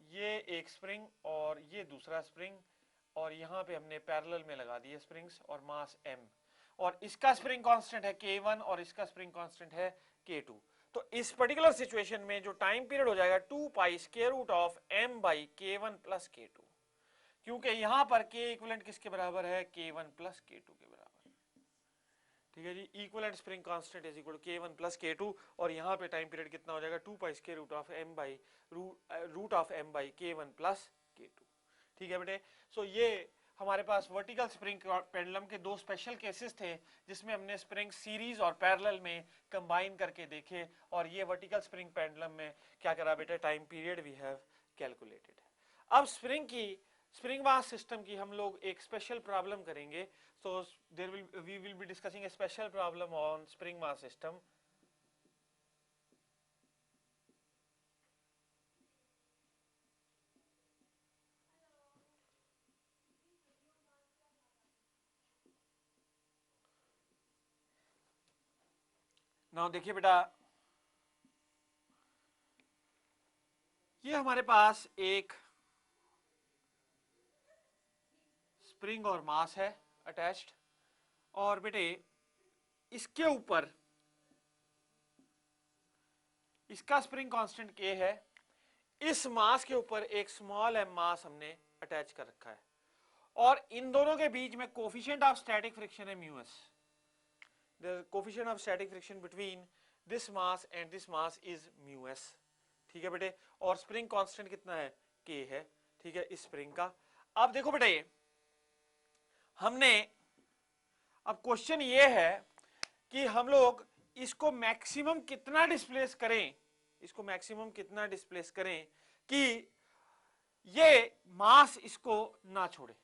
ये एक स्प्रिंग और ये दूसरा स्प्रिंग, और यहां पे हमने पैरेलल में लगा दिए स्प्रिंग्स और मास m, और इसका स्प्रिंग कांस्टेंट है K1 और इसका स्प्रिंग कांस्टेंट है K2। तो इस पर्टिकुलर सिचुएशन में जो टाइम पीरियड हो जाएगा 2 pi square root of m by K1 plus K2, क्योंकि यहां पर K इक्विवेलेंट किसके बराबर है, K1 प्लस K2 के बराबर। ठीक है जी, equivalent spring constant is equal to K1 plus K2, और यहाँ पे टाइम पीरियड कितना हो जाएगा, 2 pi square root of m by root of m by K1 plus K2। ठीक है बेटे, सो ये हमारे पास वर्टिकल स्प्रिंग पेंडुलम के दो स्पेशल केसेस थे, जिसमें हमने स्प्रिंग सीरीज और पैरेलल में कंबाइन करके देखे, और ये वर्टिकल स्प्रिंग पेंडुलम में क्या करा बेटे, time period we have calculated. अब स्प्रिंग मास सिस्टम की हम लोग एक स्पेशल प्रॉब्लम करेंगे। so we will be discussing a special problem on spring mass system। Now देखिए बेटा, ये हमारे पास एक स्प्रिंग और मास है अटैच्ड, और बेटे इसके ऊपर इसका स्प्रिंग कांस्टेंट K है, इस मास के ऊपर एक स्मॉल m मास हमने अटैच कर रखा है, और इन दोनों के बीच में कोफिशिएंट ऑफ स्टैटिक फ्रिक्शन है mu s. The coefficient of static friction between this mass and this mass is mu s. ठीक है बेटे, और स्प्रिंग कांस्टेंट कितना है, K है। ठीक है, इस स्प्रिंग का। अब देखो बेटे, हमने, अब क्वेश्चन ये है कि हम लोग इसको मैक्सिमम कितना डिस्प्लेस करें, इसको मैक्सिमम कितना डिस्प्लेस करें कि ये मास इसको ना छोड़े,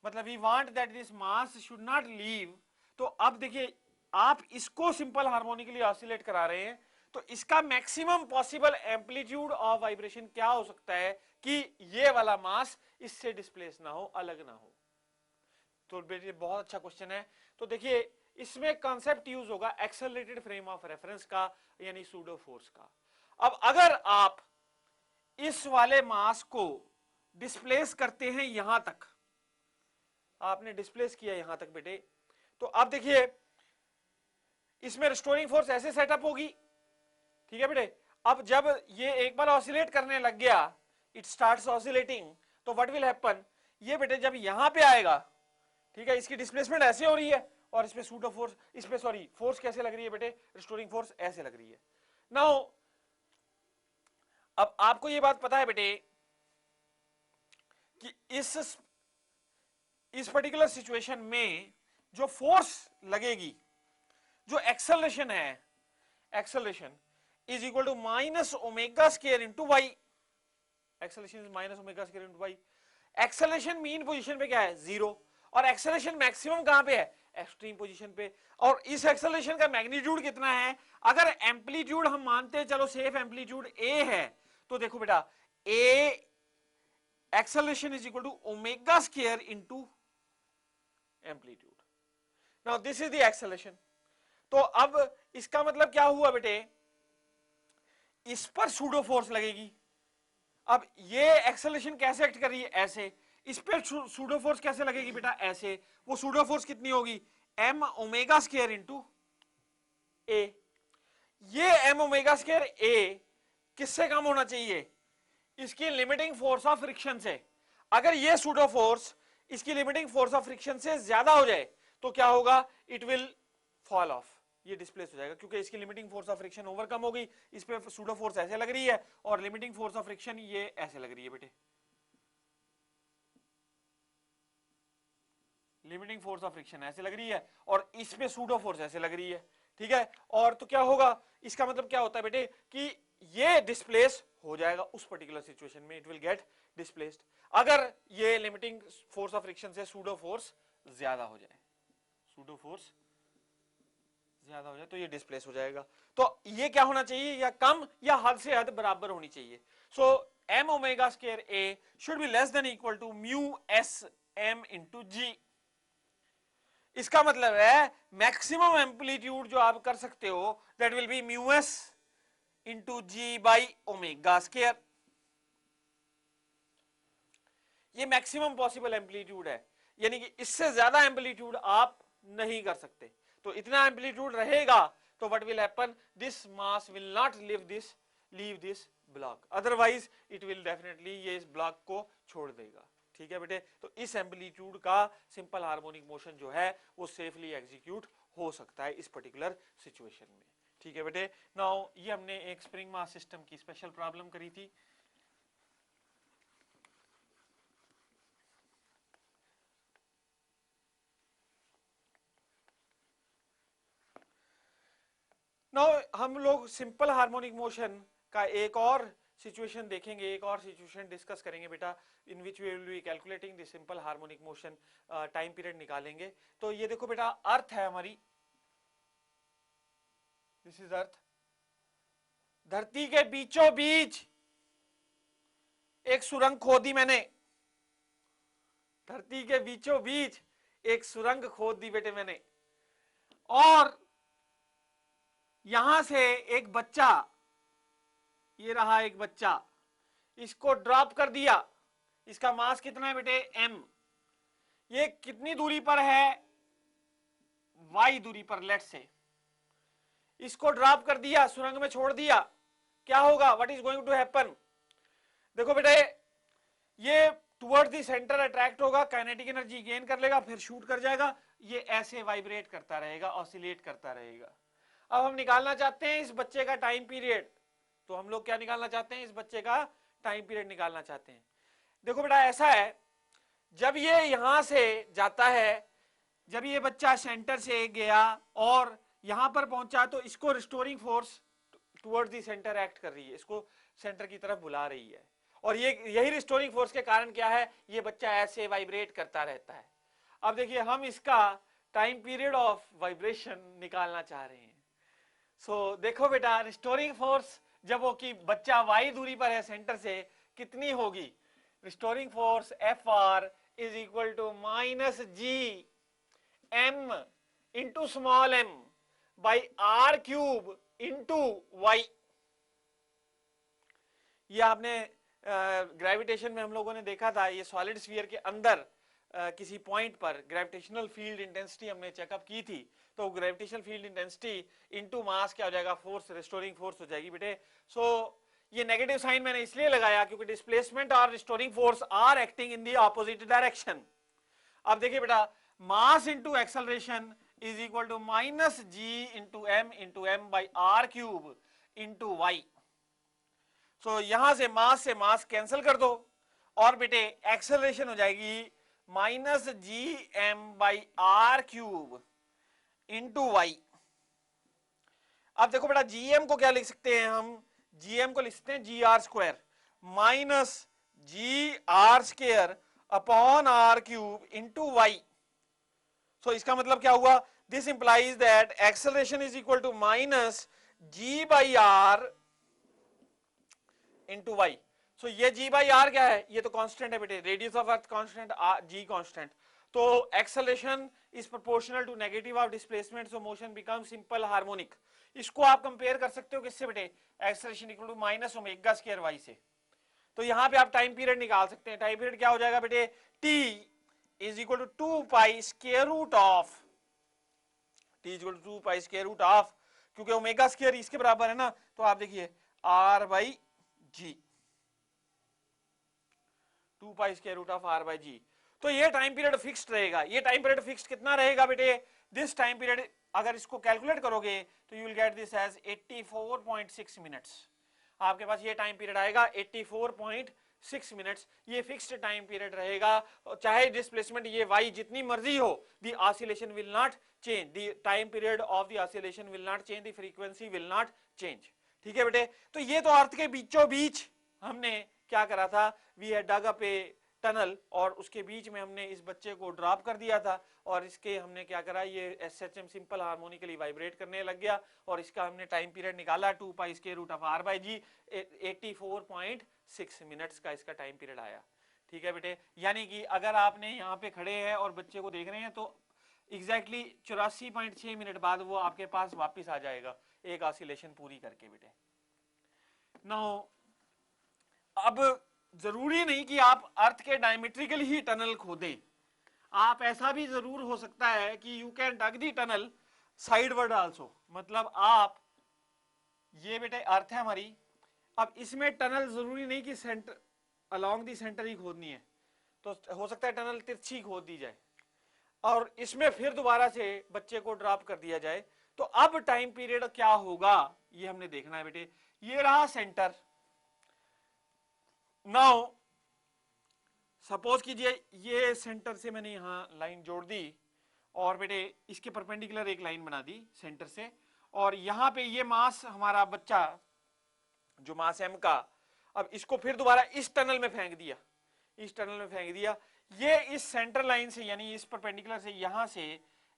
मतलब we want that this mass should not leave. तो अब देखिए आप इसको सिंपल हार्मोनिकली ऑसिलेट करा रहे हैं, तो इसका maximum possible amplitude of vibration क्या हो सकता है कि ये वाला मास इससे डिस्प्लेस ना हो, अलग ना हो। तो बेटे बहुत अच्छा क्वेश्चन है। तो देखिए इसमें कॉन्सेप्ट यूज होगा एक्सेलरेटेड फ्रेम ऑफ रेफरेंस का, यानी सूडो फोर्स का। अब अगर आप इस वाले मास को डिस्प्लेस करते हैं यहां तक, आपने डिस्प्लेस किया यहां तक बेटे, तो अब देखिए इसमें रिस्टोरिंग फोर्स ऐसे सेटअप होगी, ठीक है बेटे। अब जब ये एक बार ऑसिलेट करने लग गया, इट स्टार्ट्स ऑसिलेटिंग, तो व्हाट विल हैपन, ये बेटे जब यहां पे आएगा, ठीक है, इसकी डिस्प्लेसमेंट ऐसे हो रही है और इसमें सूडो फोर्स, इसमें सॉरी फोर्स कैसे लग रही है बेटे, रिस्टोरिंग फोर्स ऐसे लग रही है। नाउ अब आपको ये बात पता है बेटे कि इस पर्टिकुलर सिचुएशन में जो फोर्स लगेगी, जो एक्सेलरेशन है, acceleration is equal to minus omega square into y. Acceleration is minus omega square into y. Acceleration mean position पे क्या है, 0, और एक्सेलरेशन मैक्सिमम कहां पे है, एक्सट्रीम पोजीशन पे। और इस एक्सेलरेशन का मैग्नीट्यूड कितना है, अगर एम्पलीट्यूड हम मानते हैं, चलो सेफ एम्पलीट्यूड ए है, तो देखो बेटा a acceleration is equal to omega square into amplitude. Now this is the acceleration. तो अब इसका मतलब क्या हुआ बेटे, इस पर सूडो फोर्स लगेगी। अब ये एक्सेलरेशन कैसे एक्ट कर रही है, ऐसे, इस पर सूडो फोर्स कैसे लगेगी बेटा, ऐसे। वो सूडो फोर्स कितनी होगी, एम ओमेगा स्क्वायर इंटू ए। ये एम ओमेगा स्क्वायर ए किससे कम होना चाहिए, इसकी लिमिटिंग फोर्स ऑफ फ्रिक्शन से। अगर ये सूडो फोर्स इसकी लिमिटिंग फोर्स ऑफ फ्रिक्शन से ज्यादा हो जाए तो क्या होगा, इट विल फॉल ऑफ, ये डिस्प्लेस हो जाएगा, क्योंकि इसकी limiting force of friction overcome हो गई। इस पे सूडो फोर्स ऐसे लग रही है और लिमिटिंग फोर्स ऑफ फ्रिक्शन ये ऐसे लग रही है बेटे, लिमिटिंग फोर्स ऑफ फ्रिक्शन ऐसे लग रही है और इस पे सूडो फोर्स ऐसे लग रही है, ठीक है। और तो क्या होगा, इसका मतलब क्या होता है बेटे कि ये डिस्प्लेस हो जाएगा उस पर्टिकुलर सिचुएशन में, इट विल गेट डिस्प्लेस्ड। अगर ये लिमिटिंग फोर्स ऑफ फ्रिक्शन से सूडो फोर्स ज्यादा हो जाए, सूडो फोर्स ज्यादा हो जाए तो ये डिस्प्लेस हो जाएगा। तो ये क्या होना चाहिए, या कम या हद से हद बराबर होनी चाहिए। So m omega square a should be less than equal to mu s m into g. इसका मतलब है मैक्सिमम एम्पलीट्यूड जो आप कर सकते हो that will be mu s into g by omega square. ये मैक्सिमम पॉसिबल एम्पलीट्यूड है, यानी कि इससे ज्यादा एम्पलीट्यूड आप नहीं कर सकते। तो इतना एम्पलीट्यूड रहेगा तो what will happen, this mass will not leave this block, otherwise it will definitely ये इस ब्लॉक को छोड़ देगा, ठीक है बेटे। तो इस एम्पलीट्यूड का सिंपल हार्मोनिक मोशन जो है वो सेफली एग्जीक्यूट हो सकता है इस पर्टिकुलर सिचुएशन में, ठीक है बेटे। नाउ ये हमने एक स्प्रिंग मास सिस्टम की स्पेशल प्रॉब्लम करी थी। नाउ हम लोग सिंपल हार्मोनिक मोशन का एक और सिचुएशन देखेंगे, एक और सिचुएशन डिस्कस करेंगे बेटा, in which we will be calculating the simple harmonic motion, time period निकालेंगे। तो ये देखो बेटा अर्थ है हमारी, दिस इज अर्थ, धरती के बीचों बीच एक सुरंग खोदी मैंने, धरती के बीचों बीच एक सुरंग खोद दी बेटे मैंने, और यहां से एक बच्चा, ये रहा एक बच्चा, इसको ड्रॉप कर दिया। इसका मास कितना है बेटे, m। ये कितनी दूरी पर है, y दूरी पर, लेट से इसको ड्रॉप कर दिया, सुरंग में छोड़ दिया, क्या होगा, what is going to happen. देखो बेटे ये टुवर्ड द सेंटर अट्रैक्ट होगा, काइनेटिक एनर्जी गेन कर लेगा, फिर शूट कर जाएगा, ये ऐसे वाइब्रेट करता रहेगा, ऑसिलेट करता रहेगा। अब हम निकालना चाहते हैं इस बच्चे का टाइम पीरियड, तो हम लोग क्या निकालना चाहते हैं, इस बच्चे का टाइम पीरियड निकालना चाहते हैं। देखो बेटा ऐसा है, जब ये यहां से जाता है, जब ये बच्चा सेंटर से गया और यहां पर पहुंचा, तो इसको restoring force towards the centre act कर रही है, इसको सेंटर की तरफ बुला रही है। और ये यही रिस्टोरिंग फोर्स के कारण क्या है, ये बच्चा ऐसे वाइब्रेट करता रहता है। अब देखिए हम इसका टाइम पीरियड ऑफ वाइब्रेशन निकालना चाह रहे हैं। सो देखो बेटा, रिस्टोरिंग फोर्स जब वो कि बच्चा वाई दूरी पर है सेंटर से, कितनी होगी? Restoring force F R is equal to minus G M into small m by are cube into y. ये आपने ग्रेविटेशन में हम लोगों ने देखा था, ये सॉलिड स्फीयर के अंदर किसी पॉइंट पर ग्रेविटेशनल फील्ड इंटेंसिटी हमने चेकअप की थी। तो gravitational field intensity into mass क्या हो जाएगा? फोर्स, रिस्टोरिंग फोर्स हो जाएगी बेटे। सो ये नेगेटिव साइन मैंने इसलिए लगाया क्योंकि डिस्प्लेसमेंट और restoring force are acting in the opposite direction. अब देखिए बेटा, mass into acceleration is equal to minus ji into M by are cube into y. So यहां से मास कैंसिल कर दो और बेटे एक्सेलरेशन हो जाएगी minus G M by are cube into y. अब देखो बेटा, जीएम को क्या लिख सकते हैं हम? जीएम को लिख सकते हैं g r square minus g r square upon r cube into y. So इसका मतलब क्या हुआ? This implies that acceleration is equal to minus g by r into y. So ये जी बाई आर क्या है? ये तो कांस्टेंट है बेटे, radius of earth constant, g constant. तो acceleration is proportional to negative of displacement, so motion become simple harmonic. इसको आप कंपेयर कर सकते हो किससे बेटे? Acceleration equal to minus omega square y से। तो यहां पे आप टाइम पीरियड निकाल सकते हैं। टाइम पीरियड क्या हो जाएगा बेटे? T is equal to 2 pi square root of, t is equal to 2 pi square root of, क्योंकि ओमेगा स्क्वायर इसके बराबर है ना, तो आप देखिए r by g, 2 pi square root of are by g. तो ये टाइम पीरियड फिक्स्ड रहेगा। ये टाइम पीरियड फिक्स्ड कितना रहेगा बेटे? दिस टाइम पीरियड अगर इसको कैलकुलेट करोगे तो you will get this as 84.6 minutes. आपके पास ये टाइम पीरियड आएगा 84.6 मिनट्स। ये फिक्स्ड टाइम पीरियड रहेगा, चाहे डिस्प्लेसमेंट ये वाई जितनी मर्जी हो, the oscillation will not change, the time period of the oscillation will not change, the frequency will not change. ठीक है बेटे? तो ये तो अर्थ के बीचों बीच हमने क्या करा था? We had dug up a tunnel और उसके बीच में हमने इस बच्चे को ड्रॉप कर दिया था और इसके हमने क्या करा, ये एसएचएम सिंपल हार्मोनिकली वाइब्रेट करने लग गया और इसका हमने टाइम पीरियड निकाला 2 pi square root of are by g, 84.6 minutes का इसका टाइम पीरियड आया। ठीक है बेटे? यानी कि अगर आपने यहाँ पे खड़े हैं और बच्चे को देख रहे हैं तो एग्जैक्टली 84.6 मिनट बाद वो आपके पास वापिस आ जाएगा एक ऑसिलेशन पूरी करके बेटे। नाउ अब जरूरी नहीं कि आप अर्थ के डायमेट्रिकल ही टनल खोदें, आप ऐसा भी जरूर हो सकता है कि you can dug the tunnel sideward also. मतलब आप, ये बेटे अर्थ है हमारी, अब इसमें टनल जरूरी नहीं कि सेंटर अलोंग दी सेंटर ही खोदनी है, तो हो सकता है टनल तिरछी खोद दी जाए और इसमें फिर दोबारा से बच्चे को ड्रॉप कर दिया जाए। तो अब टाइम पीरियड क्या होगा ये हमने देखना है बेटे। ये रहा सेंटर। नाउ सपोज कीजिए ये सेंटर से मैंने यहां लाइन जोड़ दी और बेटे इसके परपेंडिकुलर एक लाइन बना दी सेंटर से, और यहां पे ये मास हमारा बच्चा जो मास एम का, अब इसको फिर दोबारा इस टनल में फेंक दिया, इस टनल में फेंक दिया। ये इस सेंटर लाइन से यानी इस परपेंडिकुलर से यहां से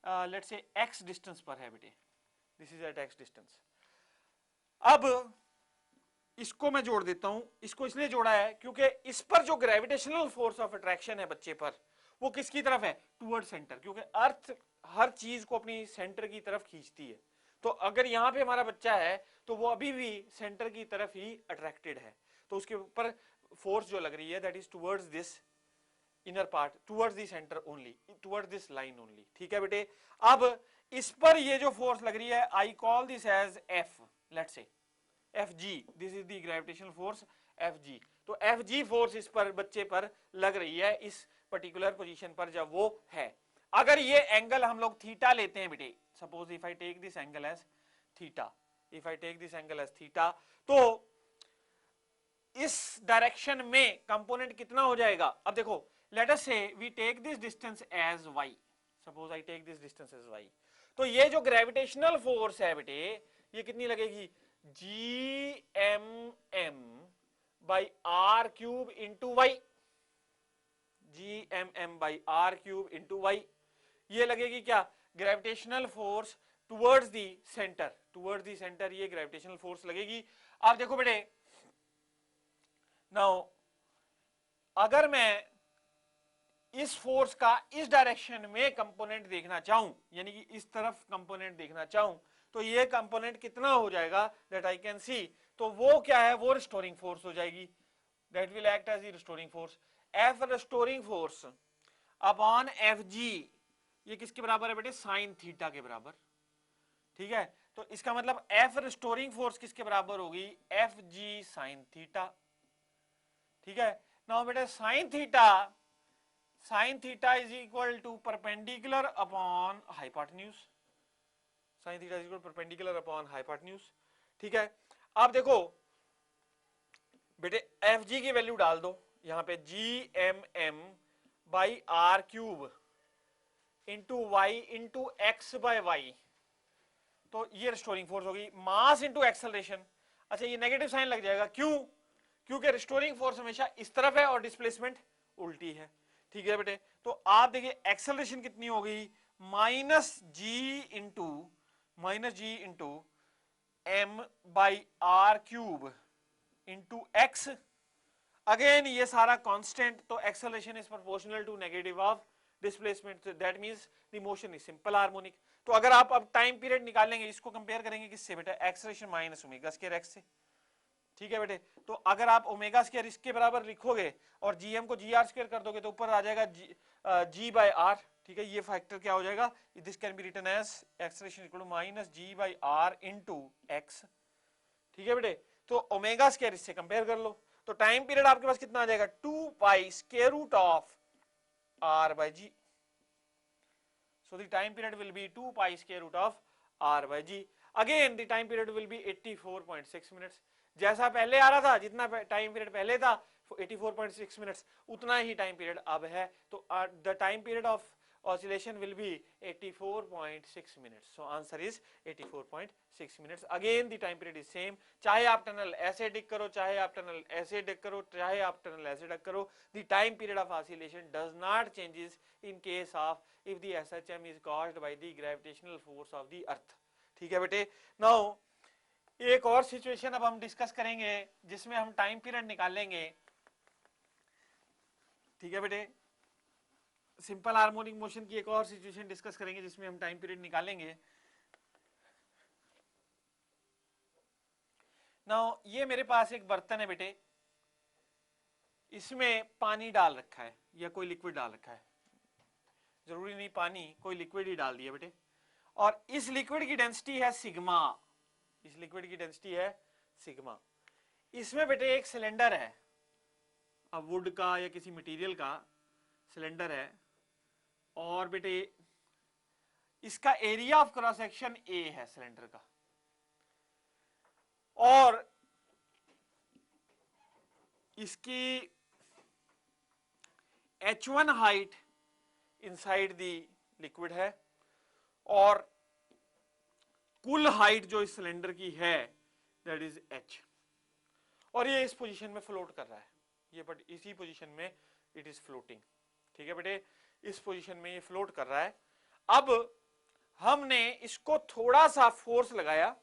लेट्स से एक्स डिस्टेंस पर है बेटे, this is at x distance. अब इसको मैं जोड़ देता हूं। इसको इसलिए जोड़ा है क्योंकि इस पर जो ग्रेविटेशनल फोर्स ऑफ अट्रैक्शन है बच्चे पर, वो किसकी तरफ है? टूवर्ड सेंटर, क्योंकि अर्थ हर चीज को अपनी सेंटर की तरफ खींचती है। तो अगर यहां पे हमारा बच्चा है तो वो अभी भी सेंटर की तरफ ही अट्रैक्टेड है, तो उसके ऊपर फोर्स जो लग रही है that is towards this inner part, towards the centre only, towards this line only. ठीक है बेटे? अब इस पर ये जो फोर्स लग रही है, I call this as F, let's say Fg, this is the gravitational force Fg। तो Fg फोर्स इस पर बच्चे पर लग रही है इस पर्टिकुलर पोजीशन पर जब वो है। अगर ये एंगल हम लोग थीटा लेते हैं बेटे, suppose if I take this angle as theta, if I take this angle as theta, तो इस डायरेक्शन में कंपोनेंट कितना हो जाएगा? अब देखो, let us say we take this distance as y, suppose I take this distance as y, तो ये जो ग्रेविटेशनल फोर्स है बेटे, ये कितनी लगेगी? G M M by are cube into y, GMM by are cube into y, ये लगेगी क्या, gravitational force towards the centre, towards the centre ये ग्रेविटेशनल फोर्स लगेगी। आप देखो बेटे, नाउ अगर मैं इस फोर्स का इस डायरेक्शन में कंपोनेंट देखना चाहूं, यानी कि इस तरफ कंपोनेंट देखना चाहूं, तो ये कंपोनेंट कितना हो जाएगा, दैट आई कैन सी, तो वो क्या है, वो रिस्टोरिंग फोर्स हो जाएगी, that will act as the restoring force. F restoring force upon F G, ये किसके बराबर है बेटे, साइन थीटा के बराबर, ठीक है। तो इसका मतलब एफ रिस्टोरिंग फोर्स किसके बराबर होगी, एफ जी साइन थीटा, ठीक है। नाउ बेटे sine theta is equal to perpendicular upon hypotenuse, sine theta is equal perpendicular upon hypotenuse, ठीक है। अब देखो बेटे एफ जी की वैल्यू डाल दो यहां पे, G M M by are cube into y into x by y, तो ये रिस्टोरिंग फोर्स होगी, मास इंटू एक्सेलरेशन। अच्छा ये नेगेटिव साइन लग जाएगा, क्यों, क्योंकि रिस्टोरिंग फोर्स हमेशा इस तरफ है और डिस्प्लेसमेंट उल्टी है, ठीक है बेटे। तो आप देखिए एक्सेलरेशन कितनी होगी, minus ji into M by are cube into x, again ये सारा कांस्टेंट, तो acceleration is proportional to negative of displacement, that means the motion is simple harmonic. तो अगर आप अब टाइम पीरियड निकालेंगे, इसको कंपेयर करेंगे किससे बेटा, acceleration minus omega square x से, ठीक है बेटे। तो अगर आप ओमेगा स्क्वायर इसके बराबर लिखोगे और जीएम को जी आर स्क्वायर कर दोगे तो ऊपर आ जाएगा जी बाय आर, ठीक है। ये फैक्टर क्या हो जाएगा, this can be written as acceleration equal to minus g by R into x, ठीक है बेटे। तो ओमेगा स्क्वायर इससे कंपेयर कर लो, तो टाइम पीरियड आपके पास कितना आ जाएगा, 2 pi square root of R by g, so the time period will be 2 pi square root of r by g, again the time period will be 84.6 minutes, जैसा पहले आ रहा था, जितना टाइम पीरियड पहले था 84.6 मिनट्स, उतना ही टाइम पीरियड अब है, तो the time period of oscillation will be 84.6 minutes, so answer is 84.6 minutes, again the time period is same, चाहे आप टनल ऐसे डिक करो, चाहे आप टनल ऐसे डिक करो, चाहे आप टनल ऐसे डिक करो, the time period of oscillation does not changes in case of if the SHM is caused by the gravitational force of the earth, ठीक है बेटे। now एक और सिचुएशन अब हम डिस्कस करेंगे जिसमें हम टाइम पीरियड निकालेंगे, ठीक है बेटे। सिंपल हार्मोनिक मोशन की एक और सिचुएशन डिस्कस करेंगे जिसमें हम टाइम पीरियड निकालेंगे। नाउ ये मेरे पास एक बर्तन है बेटे, इसमें पानी डाल रखा है या कोई लिक्विड डाल रखा है, जरूरी नहीं पानी, कोई लिक्विड ही डाल दिया बेटे, और इस लिक्विड की डेंसिटी है सिग्मा, इस लिक्विड की डेंसिटी है सिग्मा। इसमें बेटे एक सिलेंडर है, अब वुड का या किसी मटेरियल का सिलेंडर है, और बेटे इसका area of cross section A है सिलेंडर का, और इसकी H1 height inside the liquid है, और कुल हाइट जो इस सिलेंडर की है दैट इज H, और ये इस पोजीशन में फ्लोट कर रहा है, ये बट इसी पोजीशन में इट इज फ्लोटिंग, ठीक है बेटे, इस पोजीशन में ये फ्लोट कर रहा है। अब हमने इसको थोड़ा सा फोर्स लगाया,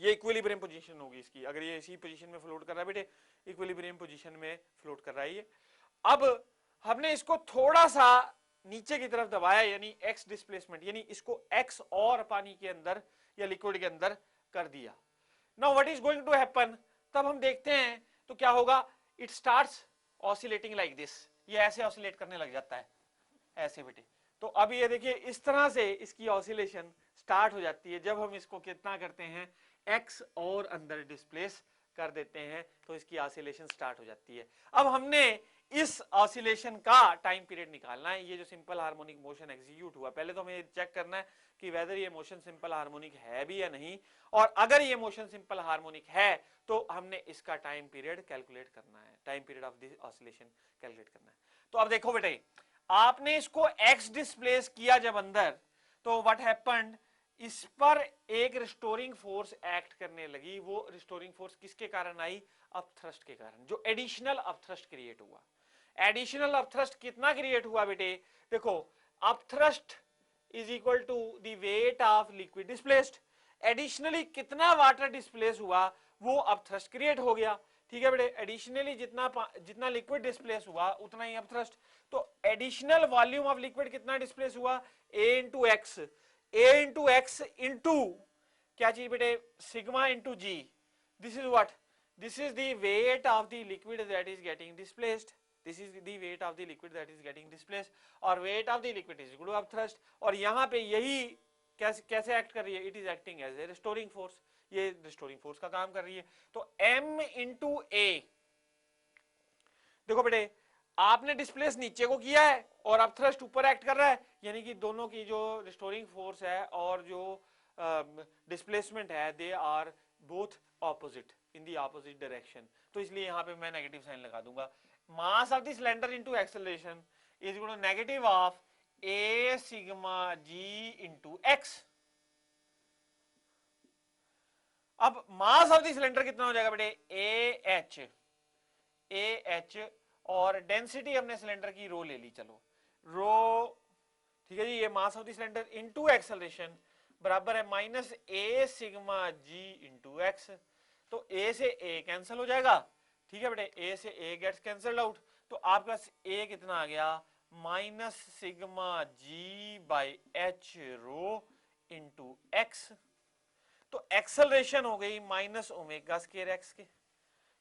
ये इक्विलिब्रियम पोजीशन होगी इसकी, अगर ये इसी पोजीशन में फ्लोट कर रहा है बेटे, इक्विलिब्रियम पोजीशन में फ्लोट कर रहा है ये। अब हमने इसको थोड़ा सा नीचे की तरफ दबाया, यानी एक्स डिस्प्लेसमेंट, यानी इसको एक्स और पानी के अंदर या लिक्विड के अंदर कर दिया। Now what is going to happen, तब हम देखते हैं तो क्या होगा, it starts oscillating like this, ये ऐसे ऑसिलेट करने लग जाता है ऐसे बेटे। तो अब ये देखिए इस तरह से इसकी ऑसिलेशन स्टार्ट हो जाती है जब हम इसको कितना करते हैं, एक्स और अंदर डिस्प्लेस कर देते हैं, तो इसकी ऑसिलेशन स्टार्ट हो जाती है। अब हमने इस ऑसिलेशन का टाइम पीरियड निकालना है, ये जो सिंपल हार्मोनिक मोशन एग्जीक्यूट हुआ, पहले तो हमें चेक करना है कि वेदर ये मोशन सिंपल हार्मोनिक है भी या नहीं, और अगर ये मोशन सिंपल हार्मोनिक है तो हमने इसका टाइम पीरियड कैलकुलेट करना है, time period of this oscillation calculate करना है। तो अब देखो बेटे, आपने इसको एक्स डिस्प्लेस किया जब अंदर, तो व्हाट हैपेंड, इस पर एक रिस्टोरिंग फोर्स एक्ट करने लगी। वो रिस्टोरिंग फोर्स किसके कारण आई? अपथ्रस्ट के कारण, जो एडिशनल अपथ्रस्ट क्रिएट हुआ। एडिशनल अपथ्रस्ट कितना क्रिएट हुआ बेटे? देखो, upthrust is equal to the weight of liquid displaced. Additionally कितना वाटर डिस्प्लेस हुआ वो अपथ्रस्ट क्रिएट हो गया। ठीक है बेटे, एडिशनली जितना लिक्विड डिस्प्लेस हुआ उतना ही अपथ्रस्ट। तो एडिशनल वॉल्यूम ऑफ लिक्विड कितना डिस्प्लेस हुआ? A into x. A into x into क्या चीज बेटे? Sigma into g. This is what? This is the weight of the liquid that is getting displaced. This is the weight of the liquid that is getting displaced, और weight of the liquid is equal to upthrust. और यहाँ पे यही कैसे एक्ट कर रही है? It is acting as a restoring force. ये रिस्टोरिंग फोर्स का काम कर रही है। तो M इंटू ए, देखो बेटे, आपने डिस्प्लेस नीचे को किया है और अपथ्रस्ट ऊपर एक्ट कर रहा है, यानी कि दोनों की जो रिस्टोरिंग फोर्स है और जो डिस्प्लेसमेंट है, they are both opposite, in the opposite direction. तो इसलिए यहां पे मैं नेगेटिव साइन लगा दूंगा। Mass of the cylinder into acceleration is equal to negative of a sigma g into x. अब मास ऑफ द सिलेंडर कितना हो जाएगा बेटे? ए एच, और डेंसिटी हमने सिलेंडर की रो ले ली, चलो रो, ठीक है जी। ये मास of the cylinder into acceleration बराबर है माइनस ए सिग्मा जी इंटू एक्स। तो ए से ए कैंसिल हो जाएगा, ठीक है बेटे, ए से ए गेट्स कैंसिल्ड आउट। तो आपके पास ए कितना आ गया? Minus sigma g by h rho into x. तो एक्सेलरेशन हो गई माइनस ओमेगा स्क्वायर एक्स के।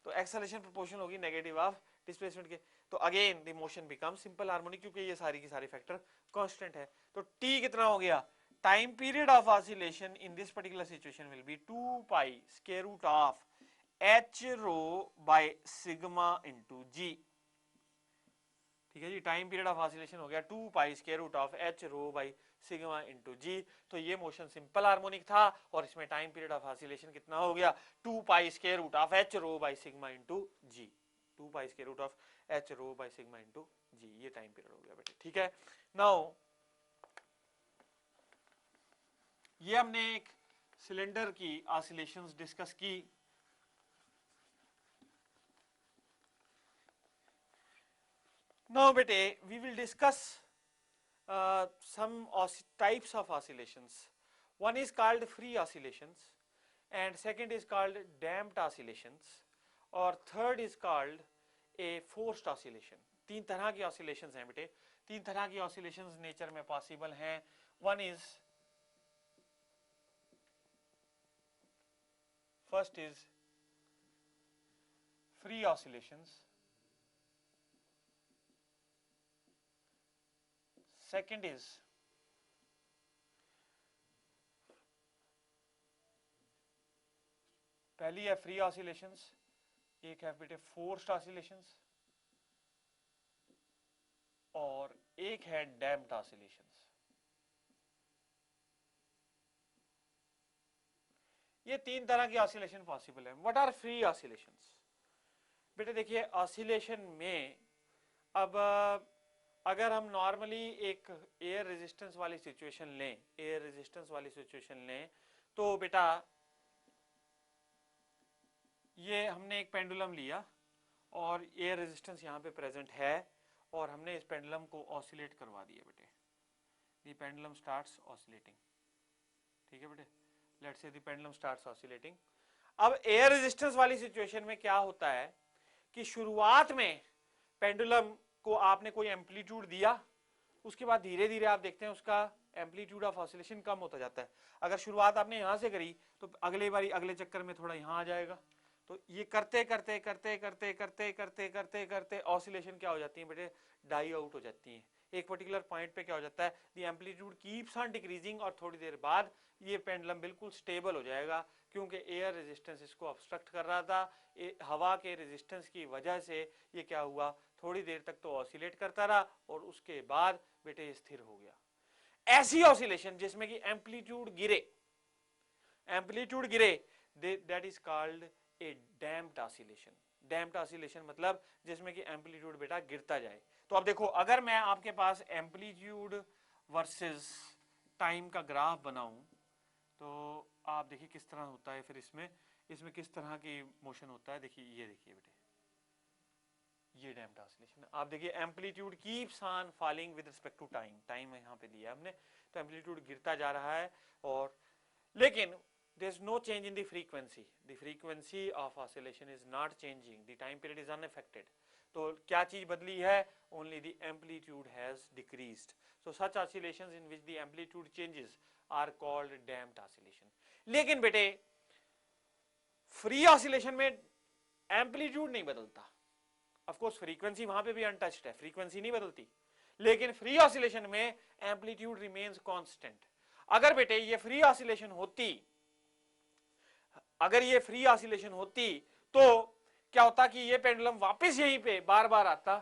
तो एक्सेलरेशन प्रोपोर्शनल होगी नेगेटिव ऑफ डिस्प्लेसमेंट के। तो again the motion become simple harmonic, क्योंकि ये सारी की सारी फैक्टर कांस्टेंट है। तो टी कितना हो गया? Time period of oscillation in this particular situation will be 2 pi square root of h rho by sigma into g. ठीक है जी, टाइम पीरियड ऑफ ऑसिलेशन हो गया 2 pi square root of h rho by sigma into g. तो ये मोशन सिंपल हार्मोनिक था, और इसमें टाइम पीरियड ऑफ ऑसिलेशन कितना हो गया? 2 pi square root of h rho by sigma into g. 2 pi square root of h rho by sigma into g, ये टाइम पीरियड हो गया बेटे। ठीक है, नाउ ये हमने एक सिलेंडर की ऑसिलेशंस डिस्कस की। Now, bete, we will discuss some types of oscillations. One is called free oscillations, and second is called damped oscillations, और third is called a forced oscillation. तीन तरह की oscillations हैं बेटे। तीन तरह की oscillations नेचर में पॉसिबल हैं। One is, first is free oscillations. Second is पहली है फ्री ऑसिलेशंस, एक है बेटे फोर्स्ड ऑसिलेशंस, और एक है डैम्प्ड ऑसिलेशंस। ये तीन तरह की ऑसिलेशन पॉसिबल है। What are free oscillations? बेटे देखिए, ऑसिलेशन में अब अगर हम नॉर्मली एक एयर रेजिस्टेंस वाली सिचुएशन लें, एयर रेजिस्टेंस वाली सिचुएशन लें, तो बेटा ये हमने एक पेंडुलम लिया और एयर रेजिस्टेंस यहाँ पे प्रेजेंट है, और हमने इस पेंडुलम को ऑसिलेट करवा दिया बेटे। The pendulum starts oscillating. ठीक है बेटे, let's say the pendulum starts oscillating. अब एयर रेजिस्टेंस वाली सिचुएशन में क्या होता है कि शुरुआत में पेंडुलम को आपने कोई एम्पलीट्यूड दिया, उसके बाद धीरे धीरे आप देखते हैं उसका एम्पलीट्यूड ऑफ ऑसिलेशन कम होता जाता है। अगर शुरुआत आपने यहां से करी तो अगले बारी अगले चक्कर में थोड़ा यहां आ जाएगा। तो ये करते करते करते करते करते करते करते करते ऑसिलेशन क्या हो जाती है बेटे? डाई आउट हो जाती है। एक पर्टिकुलर पॉइंट पे क्या हो जाता है? The amplitude keeps on decreasing, और थोड़ी देर बाद ये पेंडुलम बिल्कुल स्टेबल हो जाएगा, क्योंकि एयर रेजिस्टेंस इसको ऑब्स्ट्रक्ट कर रहा था। हवा के रेजिस्टेंस की वजह से ये क्या हुआ? थोड़ी देर तक तो ऑसिलेट करता रहा, और उसके बाद बेटे ये स्थिर हो गया। ऐसी ऑसिलेशन जिसमें कि एम्पलीट्यूड गिरे, एम्पलीट्यूड गिरे, that is called A damped oscillation. Damped oscillation मतलब जिसमें कि एम्पलीट्यूड बेटा गिरता जाए। तो अब देखो, अगर मैं आपके पास एम्पलीट्यूड वर्सेस टाइम का ग्राफ बनाऊं, तो आप देखिए किस तरह होता है फिर इसमें इसमें किस तरह की मोशन होता है। देखिए ये देखिए बेटे, ये डैम्प्ड ऑसिलेशन आप देखिए, amplitude keeps on falling with respect to time, time यहाँ पे दिया हमने, तो एम्पलीट्यूड गिरता जा रहा है, और लेकिन there is no change in the frequency. The frequency of oscillation is not changing. The time period is unaffected. तो क्या चीज बदली है? Only the amplitude has decreased. So such oscillations in which the amplitude changes are called damped oscillation. लेकिन बेटे फ्री ऑसिलेशन में एम्पलीट्यूड नहीं बदलता। ऑफ कोर्स फ्रीक्वेंसी वहां पे भी अनटच्ड है, फ्रीक्वेंसी नहीं बदलती, लेकिन फ्री ऑसिलेशन में एम्पलीट्यूड रिमेन्स कांस्टेंट। अगर बेटे ये फ्री ऑसिलेशन होती, अगर ये फ्री ऑसिलेशन होती तो क्या होता कि ये पेंडुलम वापस यहीं पे बार बार आता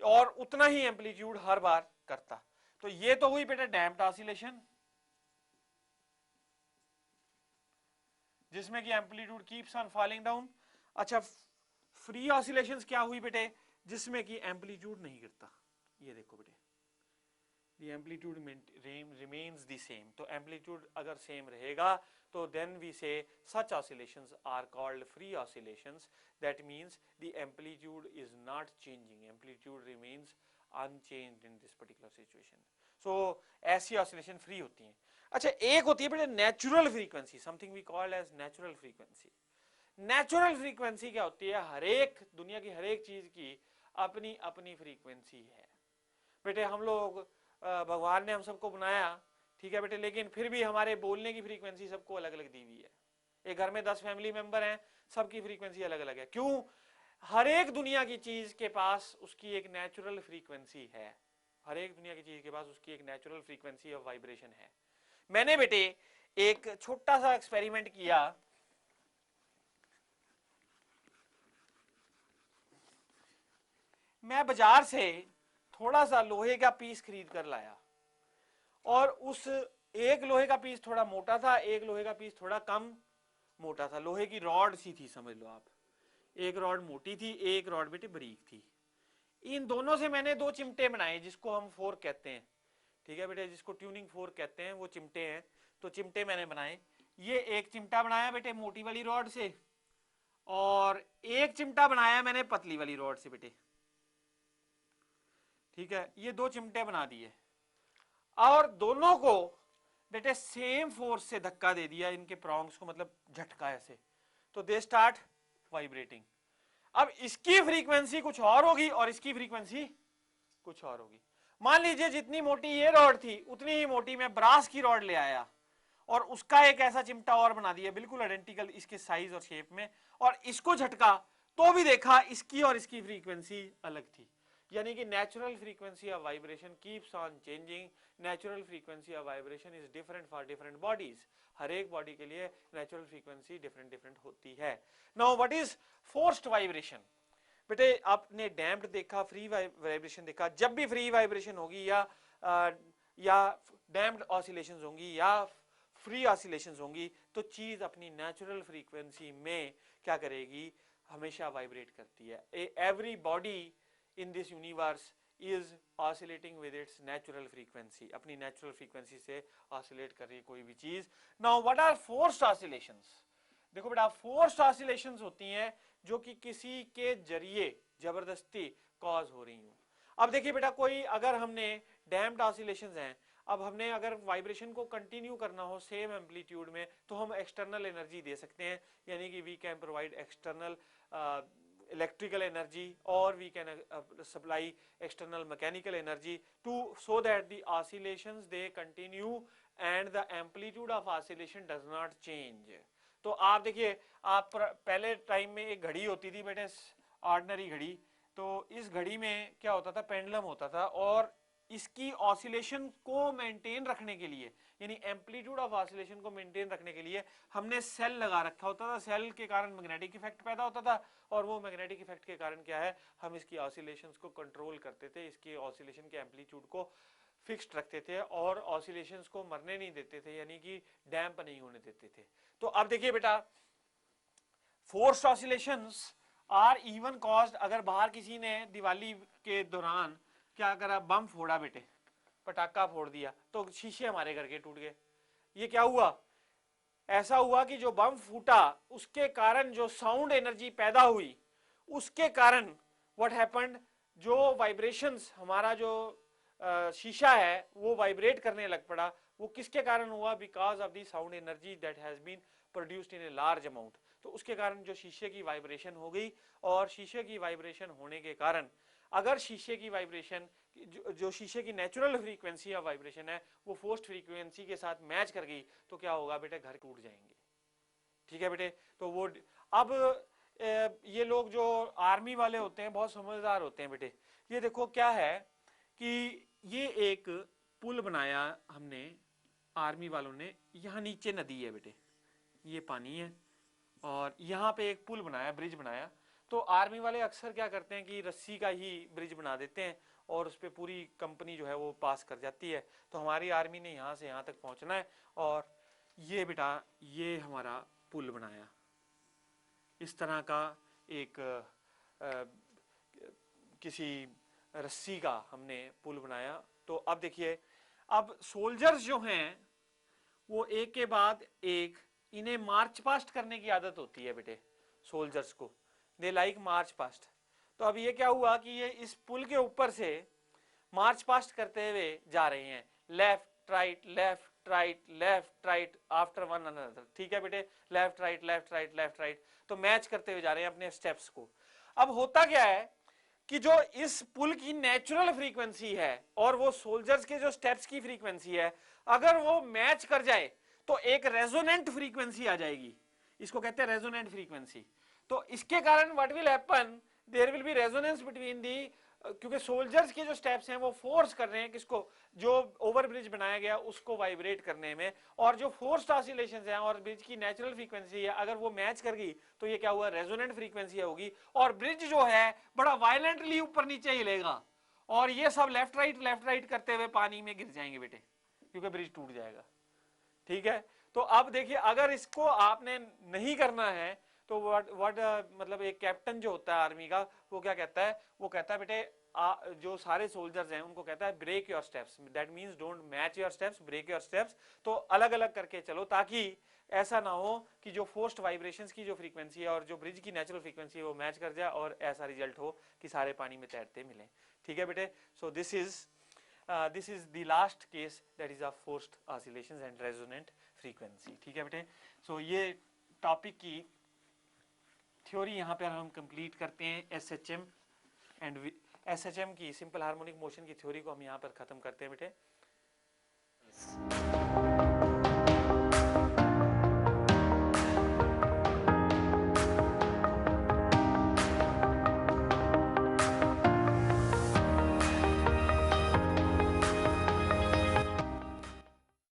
और उतना ही एम्पलीट्यूड हर बार करता। तो ये तो हुई बेटा डैम्प्ड ऑसिलेशन, जिसमें कि amplitude keeps on falling down. अच्छा, फ्री ऑसिलेशंस क्या हुई बेटे? जिसमें कि एम्पलीट्यूड नहीं गिरता। ये देखो बेटे, the amplitude remains the same. तो amplitude अगर same रहेगा तो then we say such oscillations are called free oscillations. That means the amplitude is not changing, amplitude remains unchanged in this particular situation. So ऐसी oscillation free होती हैं। अच्छा, एक होती है बेटे natural frequency, something we call as natural frequency. Natural frequency क्या होती है? हर एक दुनिया की हर एक चीज की अपनी अपनी फ्रीक्वेंसी है बेटे। हम लोग भगवान ने हम सबको बनाया, ठीक है बेटे, लेकिन फिर भी हमारे बोलने की फ्रीक्वेंसी सबको अलग अलग दी हुई है। एक घर में 10 फैमिली मेंबर हैं, सबकी फ्रीक्वेंसी अलग अलग है। क्यों? हर एक दुनिया की चीज के पास उसकी एक नेचुरल फ्रीक्वेंसी है, हर एक दुनिया की चीज के पास उसकी एक नेचुरल फ्रीक्वेंसी ऑफ वाइब्रेशन है। मैंने बेटे एक छोटा सा एक्सपेरिमेंट किया। मैं बाजार से थोड़ा सा लोहे का पीस खरीद कर लाया, और उस एक लोहे का पीस थोड़ा मोटा था, एक लोहे का पीस थोड़ा कम मोटा था। लोहे की रॉड सी थी समझ लो आप, एक रॉड मोटी थी, एक रॉड बेटे बारीक थी। इन दोनों से मैंने दो चिमटे बनाए, जिसको हम फोर्क कहते हैं, ठीक है बेटे, जिसको ट्यूनिंग फोर्क कहते हैं, वो चिमटे हैं। तो चिमटे मैंने बनाए, ये एक चिमटा बनाया बेटे मोटी वाली रॉड से, और एक चिमटा बनाया मैंने पतली वाली रॉड से बेटे, ठीक है। ये दो चिमटे बना दिए और दोनों को बेटे सेम फोर्स से धक्का दे दिया, इनके प्रॉन्ग्स को, मतलब झटका ऐसे, तो दे स्टार्ट वाइब्रेटिंग। अब इसकी फ्रीक्वेंसी कुछ और होगी और इसकी फ्रीक्वेंसी कुछ और होगी। मान लीजिए जितनी मोटी ये रॉड थी उतनी ही मोटी मैं ब्रास की रॉड ले आया और उसका एक ऐसा चिमटा और बना दिया बिल्कुल आइडेंटिकल इसके साइज और शेप में, और इसको झटका तो भी देखा इसकी और इसकी फ्रीक्वेंसी अलग थी। यानी कि natural frequency of vibration keeps on changing, natural frequency of vibration is different for different bodies. हर एक बॉडी के लिए नेचुरल फ्रीक्वेंसी डिफरेंट डिफरेंट होती है। Now what is forced vibration? बेटे आपने डैम्प्ड देखा, फ्री वाइब्रेशन देखा। जब भी फ्री वाइब्रेशन होगी या डैम्प्ड ऑसिलेशंस होंगी या फ्री ऑसिलेशंस होंगी, तो चीज अपनी नेचुरल फ्रीक्वेंसी में क्या करेगी? हमेशा वाइब्रेट करती है। Every body in this universe is oscillating with its natural frequency, अपनी natural frequency से oscillate कर रही है कोई भी चीज। Now what are forced oscillations? देखो बेटा, forced oscillations होती हैं जो कि किसी के जरिए जबरदस्ती कॉज हो रही हूँ। अब देखिए बेटा, कोई अगर हमने डैम्प्ड ऑसिलेशंस हैं, अब हमने अगर वाइब्रेशन को कंटिन्यू करना हो सेम एम्पलीट्यूड में, तो हम एक्सटर्नल एनर्जी दे सकते हैं, यानी कि we can provide external electrical energy, or we can supply external mechanical energy to so that the oscillations they continue and the amplitude of oscillation does not change. तो आप देखिए, आप पहले टाइम में एक घड़ी होती थी बेटे, ऑर्डिनरी घड़ी, तो इस घड़ी में क्या होता था? पेंडुलम होता था, और इसकी ऑसिलेशन को मेंटेन रखने के लिए, यानी एम्पलीट्यूड ऑफ ऑसिलेशन को मेंटेन रखने के लिए हमने सेल लगा रखा होता था। सेल के कारण मैग्नेटिक इफेक्ट पैदा होता था, और वो मैग्नेटिक इफेक्ट के कारण क्या है? हम इसकी ऑसिलेशंस को कंट्रोल करते थे, इसकी ऑसिलेशन के एम्पलीट्यूड को फिक्स्ड रखते थे और ऑसिलेशंस को मरने नहीं देते थे, यानी कि डैम्प नहीं होने देते थे। तो अब देखिए बेटा, forced oscillations are even caused, अगर बाहर किसी ने दिवाली के दौरान क्या करा? बम फोड़ा बेटे, पटाखा फोड़ दिया, तो शीशे हमारे घर के टूट गए, ये क्या हुआ, ऐसा हुआ कि जो बम फूटा उसके कारण जो साउंड एनर्जी पैदा हुई, उसके कारण व्हाट हैपेंड, जो वाइब्रेशंस, हमारा जो शीशा है वो वाइब्रेट करने लग पड़ा। वो किसके कारण हुआ, because of the sound energy that has been produced in a large amount. तो उसके कारण जो शीशे की वाइब्रेशन हो गई, और शीशे की वाइब्रेशन होने के कारण अगर शीशे की वाइब्रेशन जो शीशे की नेचुरल फ्रीक्वेंसी ऑफ वाइब्रेशन है वो फोर्स्ड फ्रीक्वेंसी के साथ मैच कर गई, तो क्या होगा बेटे, घर टूट जाएंगे। ठीक है बेटे। तो वो अब ये लोग जो आर्मी वाले होते हैं बहुत समझदार होते हैं बेटे। ये देखो क्या है कि ये एक पुल बनाया हमने, आर्मी वालों ने, यहाँ नीचे नदी है बेटे, ये पानी है, और यहाँ पे एक पुल बनाया, ब्रिज बनाया। तो आर्मी वाले अक्सर क्या करते हैं कि रस्सी का ही ब्रिज बना देते हैं और उस पर पूरी कंपनी जो है वो पास कर जाती है। तो हमारी आर्मी ने यहाँ से यहाँ तक पहुँचना है, और ये बेटा ये हमारा पुल बनाया, इस तरह का एक किसी रस्सी का हमने पुल बनाया। तो अब देखिए, अब सोल्जर्स जो हैं वो एक के बाद एक, इन्हें मार्च पास्ट करने की आदत होती है बेटे, सोल्जर्स को, दे लाइक मार्च पास्ट। तो अब ये क्या हुआ कि ये इस पुल के ऊपर से मार्च पास्ट करते हुए जा रहे हैं, left right left right left right after one another. ठीक है बेटे, left right left right left right, तो मैच करते हुए जा रहे हैं अपने स्टेप्स को। अब होता क्या है कि जो इस पुल की नेचुरल फ्रीक्वेंसी है और वो सोल्जर्स के जो स्टेप्स की फ्रीक्वेंसी है, अगर वो मैच कर जाए तो एक रेजोनेंट फ्रीक्वेंसी आ जाएगी, इसको कहते हैं रेजोनेंट फ्रीक्वेंसी। तो इसके कारण what will happen, there will be resonance between the, क्योंकि सोल्जर्स के जो स्टेप्स हैं वो फोर्स कर रहे हैं किसको, जो ओवरब्रिज बनाया गया उसको वाइब्रेट करने में, और जो फोर्स्ड ऑसिलेशंस हैं और ब्रिज की नेचुरल फ्रीक्वेंसी है अगर वो मैच कर गई तो ये क्या हुआ, रेजोनेंट फ्रीक्वेंसी होगी, और ब्रिज जो है बड़ा वायलेंटली ऊपर नीचे हिलेगा, और ये सब लेफ्ट राइट करते हुए पानी में गिर जाएंगे बेटे, क्योंकि ब्रिज टूट जाएगा। ठीक है। तो अब देखिए, अगर इसको आपने नहीं करना है तो व्हाट मतलब एक कैप्टन जो होता है आर्मी का, वो क्या कहता है, वो कहता है बेटे जो सारे सोल्जर्स हैं उनको कहता है break your steps, that means don't match your steps, break your steps. तो अलग अलग करके चलो, ताकि ऐसा ना हो कि जो फोर्स्ड वाइब्रेशंस की जो फ्रीक्वेंसी है और जो ब्रिज की नेचुरल फ्रीक्वेंसी है वो मैच कर जाए और ऐसा रिजल्ट हो कि सारे पानी में तैरते मिले। ठीक है बेटे। So this is the last case, that is of forced oscillations and resonant frequency. ठीक है बेटे। सो ये टॉपिक की थ्योरी यहाँ पे हम कंप्लीट करते हैं। एसएचएम एंड एसएचएम की सिंपल हार्मोनिक मोशन की थ्योरी को हम यहाँ पर खत्म करते हैं बेटे।